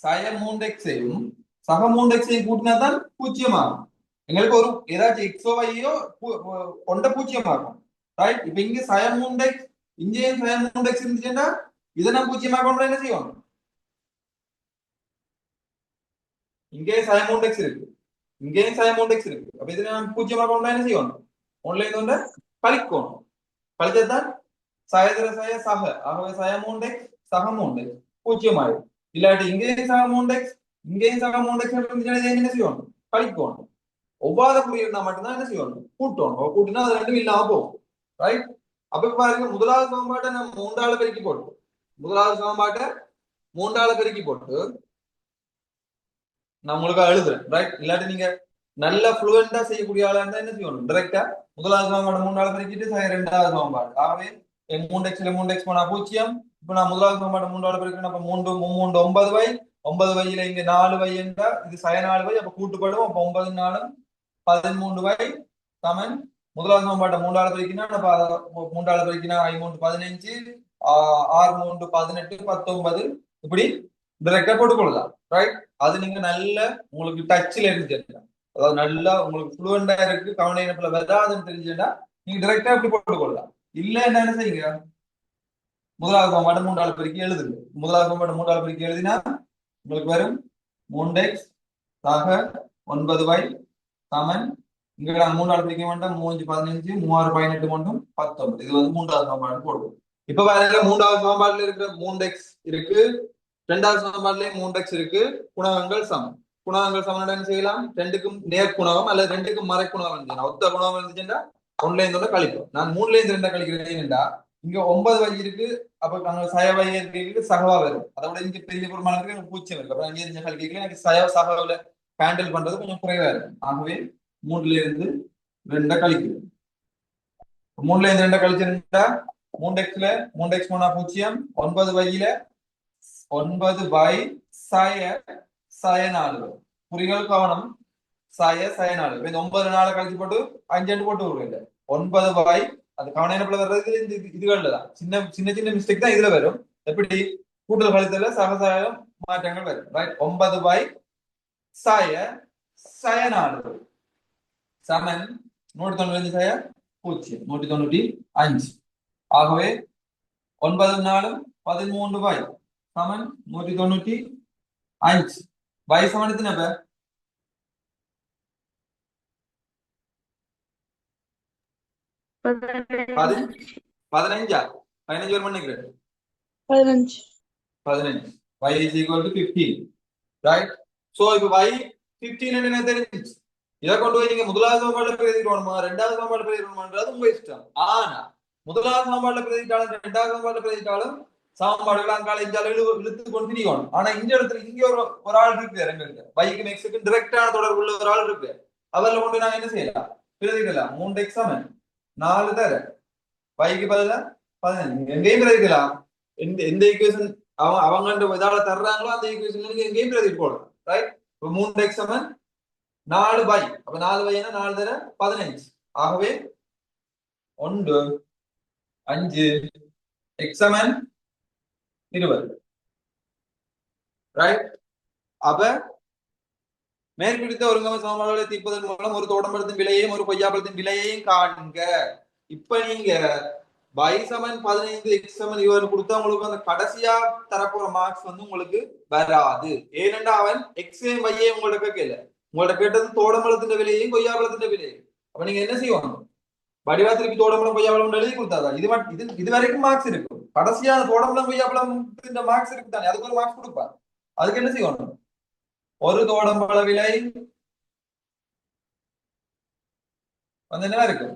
சய 3x-ஐயும் சக 3x-ஐயும் கூட்டினா தான் பூஜ்ஜியமாகும். எங்களுக்கு ஒரு ஏதாச்சும் எக்ஸோ வையோ கொண்ட பூஜ்ஜியமாகும். ரைட். இப்ப இங்க சய 3x இங்கேயும் சய 3x இருந்துச்சுன்னா இதை நான் பூஜ்ஜியமாக்கணும். என்ன செய்யணும், இங்கேயும் சய 3x இருக்கு, இங்கேயும் சய 3x இருக்கு. அப்ப இதை நான் பூஜ்ஜியமாக்கணும். என்ன செய்யணும், ஒன்லைன் கொண்ட கழிக்கணும். கழிச்சதுதான் சயதிர சய சக. ஆகவே சய 3x சக 3x பூஜ்ஜியமாயிடும். இல்லாட்டி இங்கேயும் சக 3x இங்கேயும் சக 3x என்ன செய்யணும், கழிக்கணும். ஒவ்வாத குறி இருந்தா மட்டும்தான் என்ன செய்யணும், கூட்டணும். கூட்டினா அது ரெண்டும் இல்லாம போகும். ரைட். அப்ப பாருங்க, முதலாவது சமன்பாட்டை நம்ம மூன்றால பெருக்கி போட்டு நான் உங்களுக்கு எழுதுறேன். ரைட். இல்லாட்டி நீங்க நல்ல ஃப்ளூவெண்டா செய்யக்கூடிய ஆளா இருந்தா என்ன செய்யணும், டைரக்டா முதலாவது சமன்பாடு மூன்றால பெருக்கிட்டு ரெண்டாவது சமன்பாடு. ஆகவே 3x-ல 3x போனா பூஜ்ஜியம். இப்ப நான் முதலாவது சமன்பாடு மூன்றால பெருக்கணும். அப்ப 3 3 9y. 9y-ல இங்க 4y என்றா இது சய 4y. அப்ப கூட்டுப்படும். அப்ப 9 4 13y சமன் முதலாவது சமன்பாட்டை மூன்றால பெருக்கினா மூன்றால பெருக்கினா 5 3 15 6 3 18 19 இப்படி டைரக்டா போட்டுக்கொள்ளலாம். ரைட். அது நீங்க நல்ல உங்களுக்கு டச்ல இருந்து, அதாவது நல்லா உங்களுக்கு ஃப்ளூவெண்டா இருக்கு, கவன இனப்புல வராதுன்னு தெரிஞ்சுன்னா நீங்க டைரக்டா இப்படி போட்டுக்கொள்ளலாம். இல்ல என்ன செய்யுங்க, முதலாவது சமன்பாடு மூன்றால பெருக்கி எழுதுங்க. முதலாவது சமன்பாடு மூன்றால பெருக்கி எழுதினா உங்களுக்கு வரும் 3x சக 9y சமன் இங்க நாங்க மூன்றாவது பிரிக்க வேண்டாம். 3 15 3 18 மட்டும் 19. இது வந்து மூன்றாவது சமன்பாடு போடுவோம். இப்ப பாருங்க, மூன்றாவது சமன்பாடுல இருக்கிற 3x இருக்கு, ரெண்டாவது சமன்பாடுலயும் 3x இருக்கு. குணகங்கள் சமம். குணகங்கள் சமன் என்ன செய்யலாம், ரெண்டுக்கும் நேர் குணகம் அல்லது ரெண்டுக்கும் மறை குணகம் இருந்துச்சுன்னா, ஒத்த குணகம் இருந்துச்சுன்னா ஒன்னுல இருந்து கழிப்போம். நான் 3ல இருந்து 2 கழிக்கிறேன்டா இங்க 9 வை இருக்கு. அப்ப அங்க சய வை இருக்கு, சகவா வரும். அதோட இங்க பெரிய பெருமானத்துக்கு எனக்கு பூச்சியம் இருக்கு. அப்ப அங்கே கழிக்கல எனக்கு சகவாவில ஹேண்டில் பண்றது கொஞ்சம் குறைவா இருக்கும். ஆகவே 3ல இருந்து 2 கழிக்கிறோம். 3ல இருந்து 2 கழிச்சிருந்தா 3x-ல 3x போனா பூஜ்ஜியம். 9y-ல 9y சய 4. குறிகள் கவனம், சய 4. இந்த 9 4 கழிச்சு போட்டு 5 போட்டு விடுவோம். 9y அது கவன இனப்புல வர்றது இந்த இதுகள்ல தான் சின்ன சின்ன சின்ன மிஸ்டேக் தான் இதுல வரும். எப்படி கூட்டல் கழித்தல சகசாயம் மாற்றங்கள் வரும். ரைட். 9y சய 4 சமன் 195 சய 0 195. ஆகவே 9 4 13y சமன் 195. y சமன் எத்தனை? 15 15 ஒரு நினைக்கிறேன். 15. y is equal to 15. Right. So இப்ப y 15 என்ன தெரிஞ்சிச்சு. இதை கொண்டு போய் நீங்க முதலாவது சமன்பாடுல பிரதியிடணுமா ரெண்டாவது சமன்பாடுல பிரதியிடணுமான்றது உங்க இஷ்டம். ஆனா முதலாவது சமன்பாடுல பிரதியிட்டாலும் ரெண்டாவது சமன்பாடுல பிரதியிட்டாலும் சமன்பாடுகள் அங்கால இஞ்சால இழுத்து கொண்டு திரிக்கணும். ஆனா இந்த இடத்துல இங்க ஒரு ஆள் இருக்கு, எங்களுக்கு வைக்கும் எக்ஸுக்கு டிரெக்டான தொடர்பு உள்ள ஒரு ஆள் இருக்கு. அவர்ல கொண்டு நாங்க என்ன செய்யலாம், பிரதிக்கலாம். 3x சமன் 4 தர வைக்கு பதிலா 15 எங்கேயும் பிரதிக்கலாம். எந்த ஈக்குவேஷன் அவங்க இதால தர்றாங்களோ அந்த ஈக்குவேஷன்ல நீங்க எங்கேயும் பிரதிட்டு போடலாம். ரைட். இப்போ 3x சமன் 4y. அப்ப 4y 4 தர 15. ஆகவே 1 5 x சமன் 20. ரைட். அப்ப மேற்குறித்த ஒருங்கமை சமன்பாடுகளை தீர்ப்பதன் மூலம் ஒரு தோட்டம்பழத்தின் விலையையும் ஒரு கொய்யாப்பழத்தின் விலையையும் காண்க. இப்ப நீங்க y சமன் 15 x சமன் 20 கொடுத்தா உங்களுக்கு அந்த கடைசியா தரப்போற மார்க்ஸ் வந்து உங்களுக்கு வராது. ஏனென்றா அவன் x y உங்கள்ட்ட கேட்கல, உங்கள்ட்ட கேட்டது தோட்டம்பழத்தின் விலையையும் கொய்யாப்பழத்தின் விலையையும். அப்ப நீங்க என்ன செய்வாங்க, வடிவா திருப்பி தோட்டம்பழம் கொய்யாப்பழம் எழுதி கொடுத்தாதான் இது வரைக்கும் மார்க்ஸ் இருக்கும். கடைசியா தோட்டம்பழம் கொய்யாப்பழம் மார்க்ஸ் இருக்கு தானே, அதுக்கு ஒரு மார்க்ஸ் கொடுப்பாங்க. அதுக்கு என்ன செய்யணும், ஒரு தோடம்பழ விலை வந்து என்ன இருக்கு,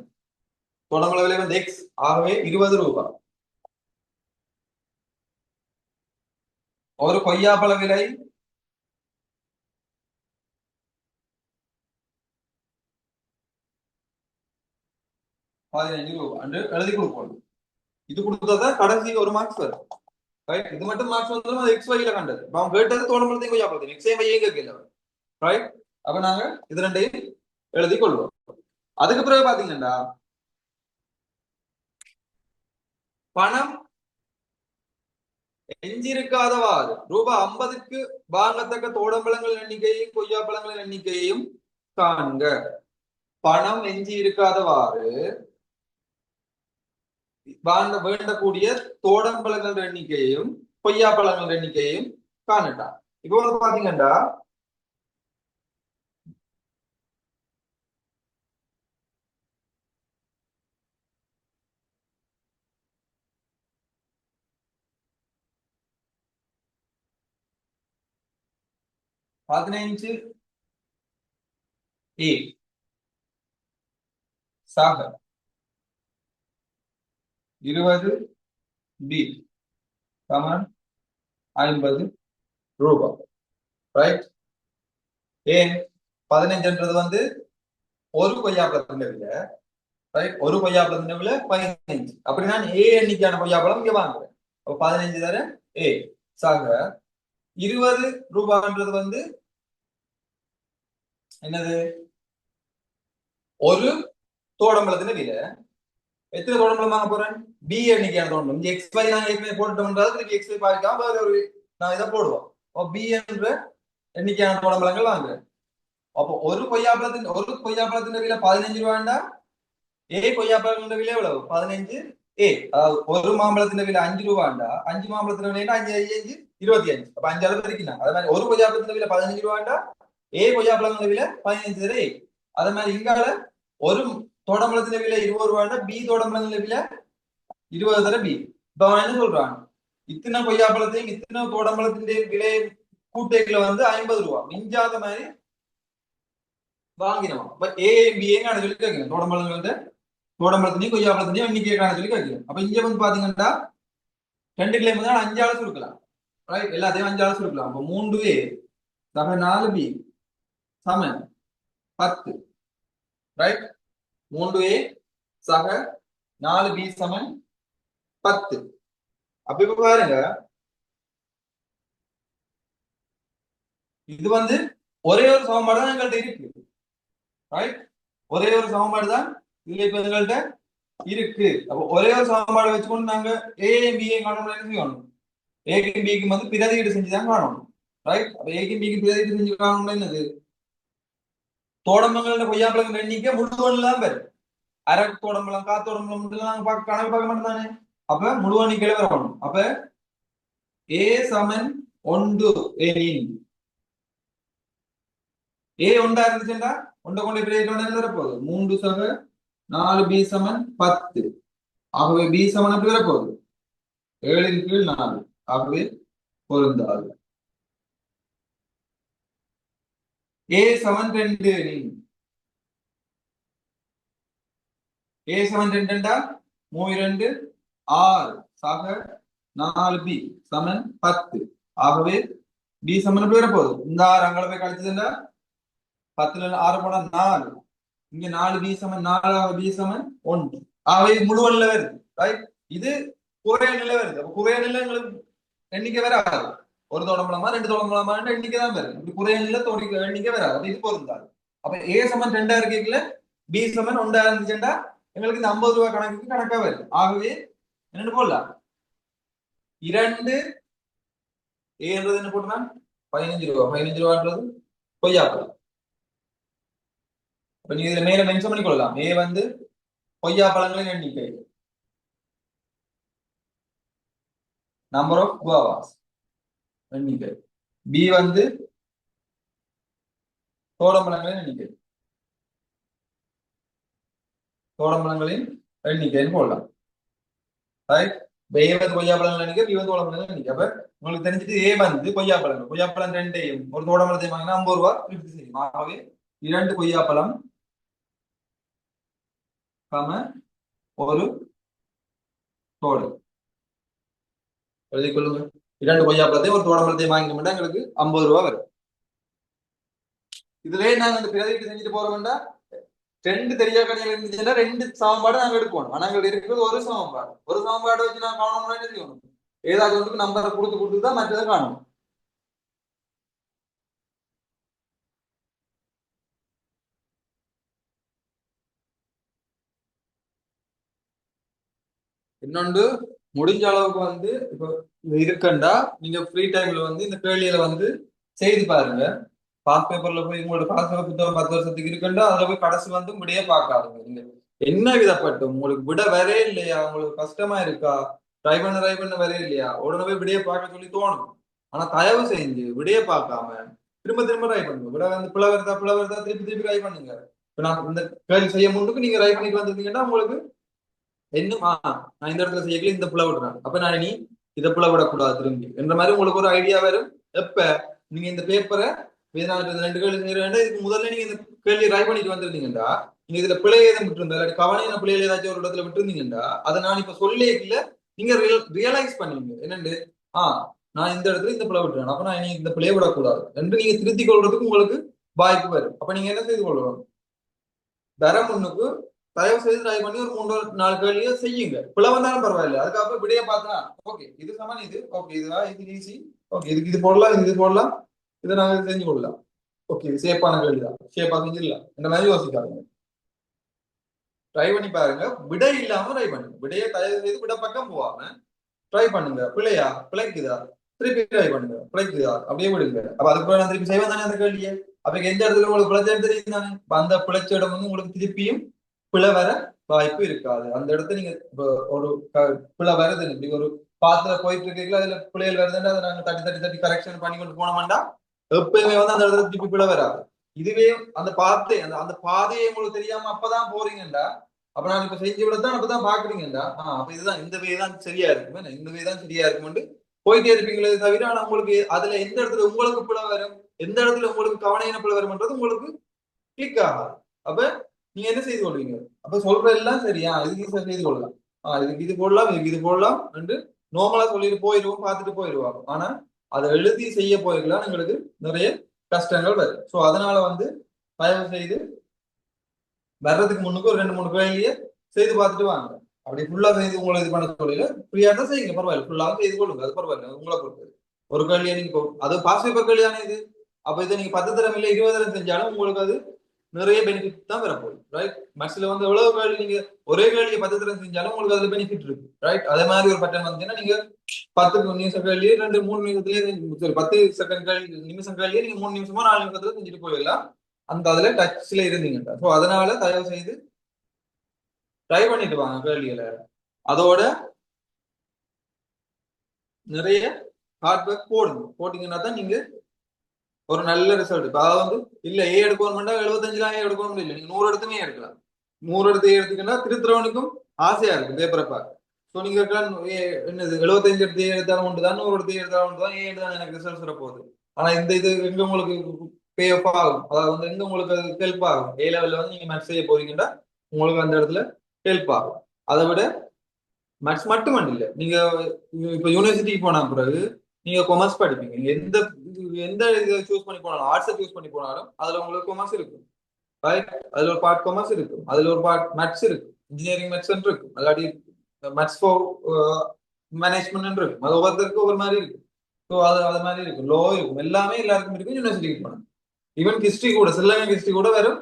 தோடம்பழ விலை வந்து x. ஆகவே 20 ரூபாய். ஒரு கொய்யாப்பழ விலை 15 ரூபாய் என்று எழுதி கொடுக்கணும். இது கொடுத்ததான் கடைசி ஒரு மார்க்ஸ் வரும். ரைட், இது மட்டும் மார்க்ஸ் வந்தாலும் அது எக்ஸ் வைல கண்டது. அவன் கேட்டது தோடம்பழத்தையும் கொய்யாப்பழத்தையும் எக்ஸே வையே கேட்கல. ரைட், அப்ப நாங்க இது ரெண்டையும் எழுதி கொள்வோம். அதுக்கு பிறகு பாத்தீங்கன்னா பணம் எஞ்சிருக்காதவாறு ரூபாய் 50க்கு வாங்கத்தக்க தோடம்பழங்கள் எண்ணிக்கையையும் கொய்யாப்பழங்களின் எண்ணிக்கையையும் காண்க. பணம் எஞ்சி இருக்காதவாறு வேண்டக்கூடிய தோடம்பழங்கள் எண்ணிக்கையையும் கொய்யாப்பழங்கள் எண்ணிக்கையையும் காணட்டான். இப்போ வந்து பாத்தீங்கன்னா பதினைஞ்சு ஏ சாக 20 பி சமன் 50 ரூபாய். ரைட், ஏன் 15ன்றது வந்து ஒரு கொய்யாப்பழத்தின் விலை. ரைட், ஒரு கொய்யாப்பழத்தின் விலை 15. அப்படி நான் ஏ எண்ணிக்கையான கொய்யாப்பழம் இங்க வாங்குறேன். அப்ப 15 தர ஏ சாக 20 ரூபாய்ன்றது வந்து என்னது, ஒரு தோடம்பழத்தின் விலை. எத்தனை தோடம்பழம் வாங்க போறேன், பி எண்ணிக்கையான தோடம்பழம். இங்க எக்ஸ் பை நாங்க ஏற்கனவே போட்டுட்டோம்ன்றது எக்ஸ் பை பாதிக்காம ஒரு நான் இதை போடுவோம். பி என்ற எண்ணிக்கையான தோடம்பழங்கள் வாங்குறேன். அப்போ ஒரு கொய்யாப்பழத்தின் விலை 15 ரூபாண்டா ஏ கொய்யாப்பழத்தின் விலை எவ்வளவு 15 ஏ. அதாவது ஒரு மாம்பழத்தின் விலை 5 ரூபாண்டா 5 மாம்பழத்தின் விலை 5 5 25. அப்ப 5 அளவு இருக்குன்னா அதே மாதிரி ஒரு கொய்யாப்பழத்தின் விலை 15 ரூபாண்டா ஏ கொய்யாப்பழத்தின் விலை 15 தர ஏ. அதே மாதிரி இங்கால ஒரு தோடம்பழத்தின் விலை 20 ரூபாண்டா பி தோடம்பழத்தின் விலை 20 தர பி. இப்ப அவன் என்ன சொல்றான், இத்தனை கொய்யாப்பழத்தையும் இத்தனை தோடம்பழத்தின் விலை கூட்டைகளை வந்து 50 ரூபாய் மிஞ்சாத மாதிரி வாங்கினோம். அப்ப ஏ பி ஏங்க சொல்லி கேட்கணும். தோடம்பழத்தினையும் கொய்யாப்பழத்தினையும் எண்ணிக்கை காண சொல்லி கேட்கணும். அப்ப இங்க வந்து பாத்தீங்கன்னா 2 கிலோ வந்து 5 ஆளு சுருக்கலாம். ரைட், எல்லாத்தையும் 5 ஆளு சுருக்கலாம். அப்ப 3 ஏ சக 4 பி சமன் 10. ரைட், 3 ஏ சக 4 பி சமன் 10. அப்ப இப்ப பாருங்க, இது வந்து ஒரே ஒரு சமன்பாடு தான் எங்கள்கிட்ட இருக்கு. ரைட், ஒரே ஒரு சமன்பாடு தான் இதுல இப்ப எங்கள்கிட்ட இருக்கு. அப்ப ஒரே ஒரு சமன்பாடு வச்சுக்கொண்டு நாங்க ஏ பிஏ காணணும். என்ன செய்யணும், ஏக்கும் பிக்கும் வந்து பிரதியீடு செஞ்சுதான் காணணும். ரைட், அப்ப ஏக்கும் பிக்கும் பிரதியீடு செஞ்சு காணணும். என்னது, தோடம்பழங்கள கொய்யாப்பழங்கள் எண்ணிக்கை முழுவதும் பேர் அரை தோடம்பழம் காத்தோடம்பழம் நாங்க கணக்கு பார்க்க மாட்டோம் தானே. அப்ப முழு எண்ணிக்கையில வரணும். அப்ப ஏ சமன் 1 எனின் ஏ ஒன்றா இருந்துச்சுன்னா ஒன்றை கொண்டு பிரதியீடு வரப்போகுது 3 சக 4 பி சமன் 10. ஆகவே பி சமன் எப்படி வரப்போகுது 7/4. ஆகவே பொருந்தாது. ஏ சமன் 2 ஏ சமன் 2 3 6 சக 4 பி சமன் 10. ஆகவே பி சமன் எப்படி வரப்போகுது, இந்த 6 அங்கே போய் கழிச்சதுன்னா 10ல 6 போனா 4. இங்க 4 பி சமன் 4 பி சமன் 1. ஆகவே முழு நிலை வருது. ரைட், இது குறைய நிலை வருது. அப்ப குறைய நிலை எங்களுக்கு எண்ணிக்கை வராது. ஒரு தோடம்பழமா 2 தோடம்பழமா எண்ணிக்கை தான் வருது. இப்படி குறைய நிலை எண்ணிக்கை வராது. அப்ப இது பொருந்தாது. அப்ப ஏ சமன் 2 இருக்கீங்கள பி சமன் 1 இருந்துச்சுன்னா எங்களுக்கு இந்த 50 ரூபாய் கணக்குக்கு கணக்கா வருது. ஆகவே என்னன்னு போடலாம், 2 ஏன்றது என்ன போட்டா 15 ரூபாய். 15 ரூபான்றது கொய்யாப்பழம். இப்ப நீங்க இதுல மேல மென்ஷன் பண்ணி கொள்ளலாம். ஏ வந்து கொய்யாப்பழங்களின் எண்ணிக்கை, நம்பர் ஆஃப் குவாவாஸ் எண்ணிக்கை. பி வந்து தோடம்பழங்களின் எண்ணிக்கை, தோடம்பழங்களின் எண்ணிக்கைன்னு போடலாம். ரைட், ஏ வந்து கொய்யாப்பழங்கள் எண்ணிக்கை, பி வந்து தோடம்பழங்கள் எண்ணிக்கை. அப்ப உங்களுக்கு தெரிஞ்சுட்டு ஏ வந்து கொய்யாப்பழம் 2ஐயும் ஒரு தோடம்பழத்தையும் வாங்கினா 50 ரூபாய் திருப்தி செய்யும். ஆகவே 2 கொய்யாப்பழம் ஒரு தோடு எழுதிக் கொள்ளுங்க. 2 கொய்யாப்பழத்தையும் ஒரு தோடம்பழத்தையும் வாங்கிட்டோம்னா எங்களுக்கு 50 ரூபா வரும். இதுலயே நாங்க இந்த பிரதிக்கு செஞ்சுட்டு போறோம்னா 2 தெரியா கடையில் இருந்துச்சுன்னா 2 சமன்பாடு நாங்க எடுக்கணும். ஆனா எங்களுக்கு இருக்கிறது ஒரு சமன்பாடு வச்சு நான் காணணும்னா என்ன செய்யணும்? ஏதாவது ஒன்றுக்கு நம்பரை கொடுத்து தான் மற்றதை காணணும். இன்னொன்று முடிஞ்ச அளவுக்கு வந்து இப்போ இருக்கண்டா நீங்க ஃப்ரீ டைம்ல வந்து இந்த கேள்வியில வந்து செய்து பாருங்க. பாஸ் பேப்பர்ல போய் உங்களோட பாஸ் பேப்பர் புத்தகம் 10 வருஷத்துக்கு இருக்கண்டா அதுல போய் கடைசி வந்து விடையே பார்க்காதுங்க. நீங்க என்ன விதப்பட்டு உங்களுக்கு விட வரே இல்லையா, உங்களுக்கு கஷ்டமா இருக்கா, ட்ரை பண்ண வரே இல்லையா, உடனே போய் விடையை பார்க்க சொல்லி தோணும். ஆனா தயவு செஞ்சு விடையை பார்க்காம திரும்ப ட்ரை பண்ணுங்க. விட வந்து பிள்ளை வருதா திருப்பி ட்ரை பண்ணுங்க. இப்ப நான் இந்த கேள்வி செய்ய முன்னுக்கு நீங்க ட்ரை பண்ணிட்டு வந்திருந்தீங்கன்னா உங்களுக்கு இன்னும் நான் இந்த இடத்துல செய்யல இந்த புள்ள விடுறேன், அப்ப நான் இனி இதை புள்ள விடக்கூடாது திரும்பி என்ற மாதிரி உங்களுக்கு ஒரு ஐடியா வரும். எப்ப நீங்க இந்த பேப்பரை 2 கேள்வி செய்ய வேண்டாம், இதுக்கு முதல்ல நீங்க இந்த கேள்வி ட்ரை பண்ணிட்டு வந்திருந்தீங்கன்னா நீங்க இதுல பிழை ஏதும் விட்டுருந்தா இல்லாட்டி கவனையான பிள்ளைகள் ஏதாச்சும் ஒரு இடத்துல விட்டுருந்தீங்கன்னா அதை நான் இப்ப சொல்லே இல்ல நீங்க ரியலைஸ் பண்ணுவீங்க. என்னண்டு நான் இந்த இடத்துல இந்த பிள்ளை விட்டுறேன், அப்ப நான் இனி இந்த பிள்ளையை விடக்கூடாது என்று நீங்க திருத்திக் கொள்றதுக்கு உங்களுக்கு வாய்ப்பு வரும். அப்ப நீங்க என்ன செய்து கொள்ளணும்? வர முன்னுக்கு தயவு செய்து ட்ரை பண்ணி ஒரு 3-4 கேள்வியை செய்யுங்க. பிள்ளை வந்தாலும் பரவாயில்ல, அதுக்கப்புறம் விடையை பார்த்தா ஓகே இது சமன், இது ஓகே இது ஈஸி, ஓகே இது போடலாம், இது போடலாம், இதை நாங்க செஞ்சு கொள்ளலாம், ஓகே இது சேஃபான கேள்விதான், சேஃபா செஞ்சிடலாம் இந்த மாதிரி யோசிக்காதுங்க. ட்ரை பண்ணி பாருங்க. விடை இல்லாம ட்ரை பண்ணுங்க. விடையை தயவு செய்து விட பக்கம் போவாம ட்ரை பண்ணுங்க. பிழைக்குதா திருப்பி ட்ரை பண்ணுங்க, பிழைக்குதா அப்படியே விடுங்க. அப்ப அதுக்கு நான் திருப்பி செய்வேன் தானே அந்த கேள்வியை. அப்ப எந்த இடத்துல உங்களுக்கு பிழைச்சா தெரியும் தானே. அந்த பிழைச்ச இடம் வந்து உங்களுக்கு திருப்பியும் பிழை வர வாய்ப்பு இருக்காது. அந்த இடத்த நீங்க ஒரு பிழை வருது, இப்படி ஒரு பாத்துல போயிட்டு இருக்கீங்களா, அதுல பிள்ளைகள் வருதுன்னா அதை நாங்க தட்டி கரெக்ஷன் பண்ணி கொண்டு போனோம்னா எப்பயுமே வந்து அந்த இடத்துல திருப்பி பிழை வராது. இதுவே அந்த அந்த பாதையை உங்களுக்கு தெரியாம அப்பதான் போறீங்கடா, அப்ப நான் இப்ப செஞ்சு விடத்தான் அப்பதான் பாக்குறீங்கடா, அப்ப இதுதான் இந்த வே தான் சரியா இருக்குமே, இந்த வே தான் சரியா இருக்கும்னு போயிட்டே இருப்பீங்களே தவிர ஆனா உங்களுக்கு அதுல எந்த இடத்துல உங்களுக்கு பிழை வரும், எந்த இடத்துல உங்களுக்கு கவனையான பிழை வரும்ன்றது உங்களுக்கு கிளிக் ஆகாது. அப்ப நீங்க என்ன செய்து கொள்வீங்க? அப்ப சொல்ற எல்லாம் சரியா இதுக்கு ஈஸியா செய்து கொள்ளலாம், இதுக்கு இது போடலாம், இதுக்கு இது போடலாம் என்று நார்மலா சொல்லிட்டு போயிடுவோம், பார்த்துட்டு போயிடுவாங்க. ஆனா அதை எழுதி செய்ய போயிருக்கலாம் எங்களுக்கு நிறைய கஷ்டங்கள் வரும். ஸோ அதனால வந்து தயவு செய்து வர்றதுக்கு முன்னுக்கு ஒரு 2-3 கேள்வியை செய்து பார்த்துட்டு வாங்க. அப்படி ஃபுல்லா செய்து உங்களை இது பண்ண சொல்லல ஃப்ரீயா தான் செய்யுங்க, பரவாயில்ல, ஃபுல்லாக செய்து கொள்ளுங்க, அது பரவாயில்ல, உங்களை பொறுத்தது. ஒரு கேள்வியை நீங்க அது பாஸ் பேப்பர் கேள்வியானே இது. அப்ப இதை நீங்க 10 தரம் இல்லை 20 தரம் செஞ்சாலும் உங்களுக்கு அது நிறைய பெனிஃபிட் தான் வரப்போகுது, ரைட்? மேக்ஸ்ல வந்து எவ்வளவு கேள்வி நீங்க ஒரே கேள்வியை 10 தரம் செஞ்சாலும் உங்களுக்கு அதுல பெனிஃபிட் இருக்கு, ரைட்? அதே மாதிரி ஒரு பட்டன் வந்துச்சுன்னா நீங்க 10 நிமிஷம் கேள்வியே 2-3 நிமிஷத்துலயே 10 செகண்ட் நிமிஷம் கேள்வியே நீங்க 3 நிமிஷமோ 4 நிமிஷத்துல செஞ்சுட்டு போயிடலாம் அந்த அதுல டச்ல இருந்தீங்க. ஸோ அதனால தயவு செய்து ட்ரை பண்ணிட்டு வாங்க கேள்விகளை. அதோட நிறைய ஹார்ட் ஒர்க் போட்டீங்கன்னா தான் நீங்க ஒரு நல்ல ரிசல்ட். இப்ப அதாவது வந்து இல்ல ஏ எடுக்கணும்னா 75 எடுக்கணும் இல்லை, நீங்க 100 எடுத்துமே எடுக்கலாம். 100 எடுத்து எடுத்தீங்கன்னா திருத்துறவனுக்கும் ஆசையா இருக்கு பேப்பரை பார்க்க. ஸோ நீங்க என்னது 75 எடுத்து எடுத்தாலும் ஒன்று தான், 100 எடுத்து எடுத்தாலும் ஒன்று தான், ஏன் தான் எனக்கு ரிசல்ட் வர போகுது. ஆனா இந்த இது எங்க உங்களுக்கு பே ஆஃப் ஆகும், அதாவது வந்து எங்க உங்களுக்கு அது ஹெல்ப் ஆகும். ஏ லெவல்ல வந்து நீங்க மேத்ஸ் செய்ய போறீங்கன்னா உங்களுக்கு அந்த இடத்துல ஹெல்ப் ஆகும். அதை விட மேத்ஸ் மட்டும் இல்லை, நீங்க இப்ப யூனிவர்சிட்டிக்கு போன பிறகு நீங்க கொமர்ஸ் படிப்பீங்க. நீங்க எந்த இதை சூஸ் பண்ணி போனாலும், ஆர்ட்ஸை சூஸ் பண்ணி போனாலும் அதுல உங்களுக்கு கொமர்ஸ் இருக்கும், ரைட்? அதுல ஒரு பார்ட் கொமர்ஸ் இருக்கும், அதுல ஒரு பார்ட் மேத்ஸ் இருக்கு, இன்ஜினியரிங் மேத்ஸ் இருக்கும், அல்லாட்டி மேத்ஸ் ஃபார் மேனேஜ்மெண்ட் இருக்கும். அது ஒவ்வொருத்தருக்கும் ஒவ்வொரு மாதிரி இருக்கு. ஸோ அது மாதிரி இருக்கும், லோ இருக்கும், எல்லாமே எல்லாருக்கும் இருக்கும் யூனிவர்சிட்டிக்கு போனோம். ஈவன் ஹிஸ்டரி கூட, ஸ்ரீலங்கன் ஹிஸ்டரி கூட வரும்.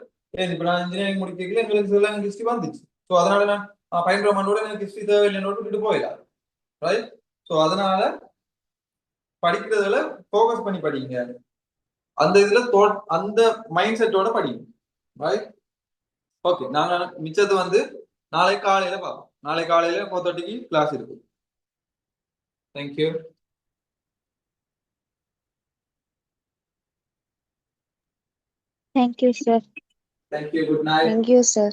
இப்ப நான் இன்ஜினியரிங் முடிக்கல எங்களுக்கு ஸ்ரீலங்கன் ஹிஸ்டரி வந்துச்சு. ஸோ அதனால நான் பயின்ற மண்ணோட எனக்கு ஹிஸ்டரி தேவையில்லைன்னு விட்டுட்டு போயிடலாம், ரைட்? ஸோ அதனால படிக்கிறதுல ஃபோக்கஸ் பண்ணி படிங்க, அந்த இதுல அந்த மைண்ட் செட்டோட படிங்க, ரைட்? ஓகே, நாங்க மிச்சத்தை வந்து நாளை காலையில பார்ப்போம். நாளை காலையில 4:30க்கு கிளாஸ் இருக்கு. Thank you. Thank you, sir. Thank you. Good night. Thank you, sir.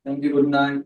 Thank you. Good night.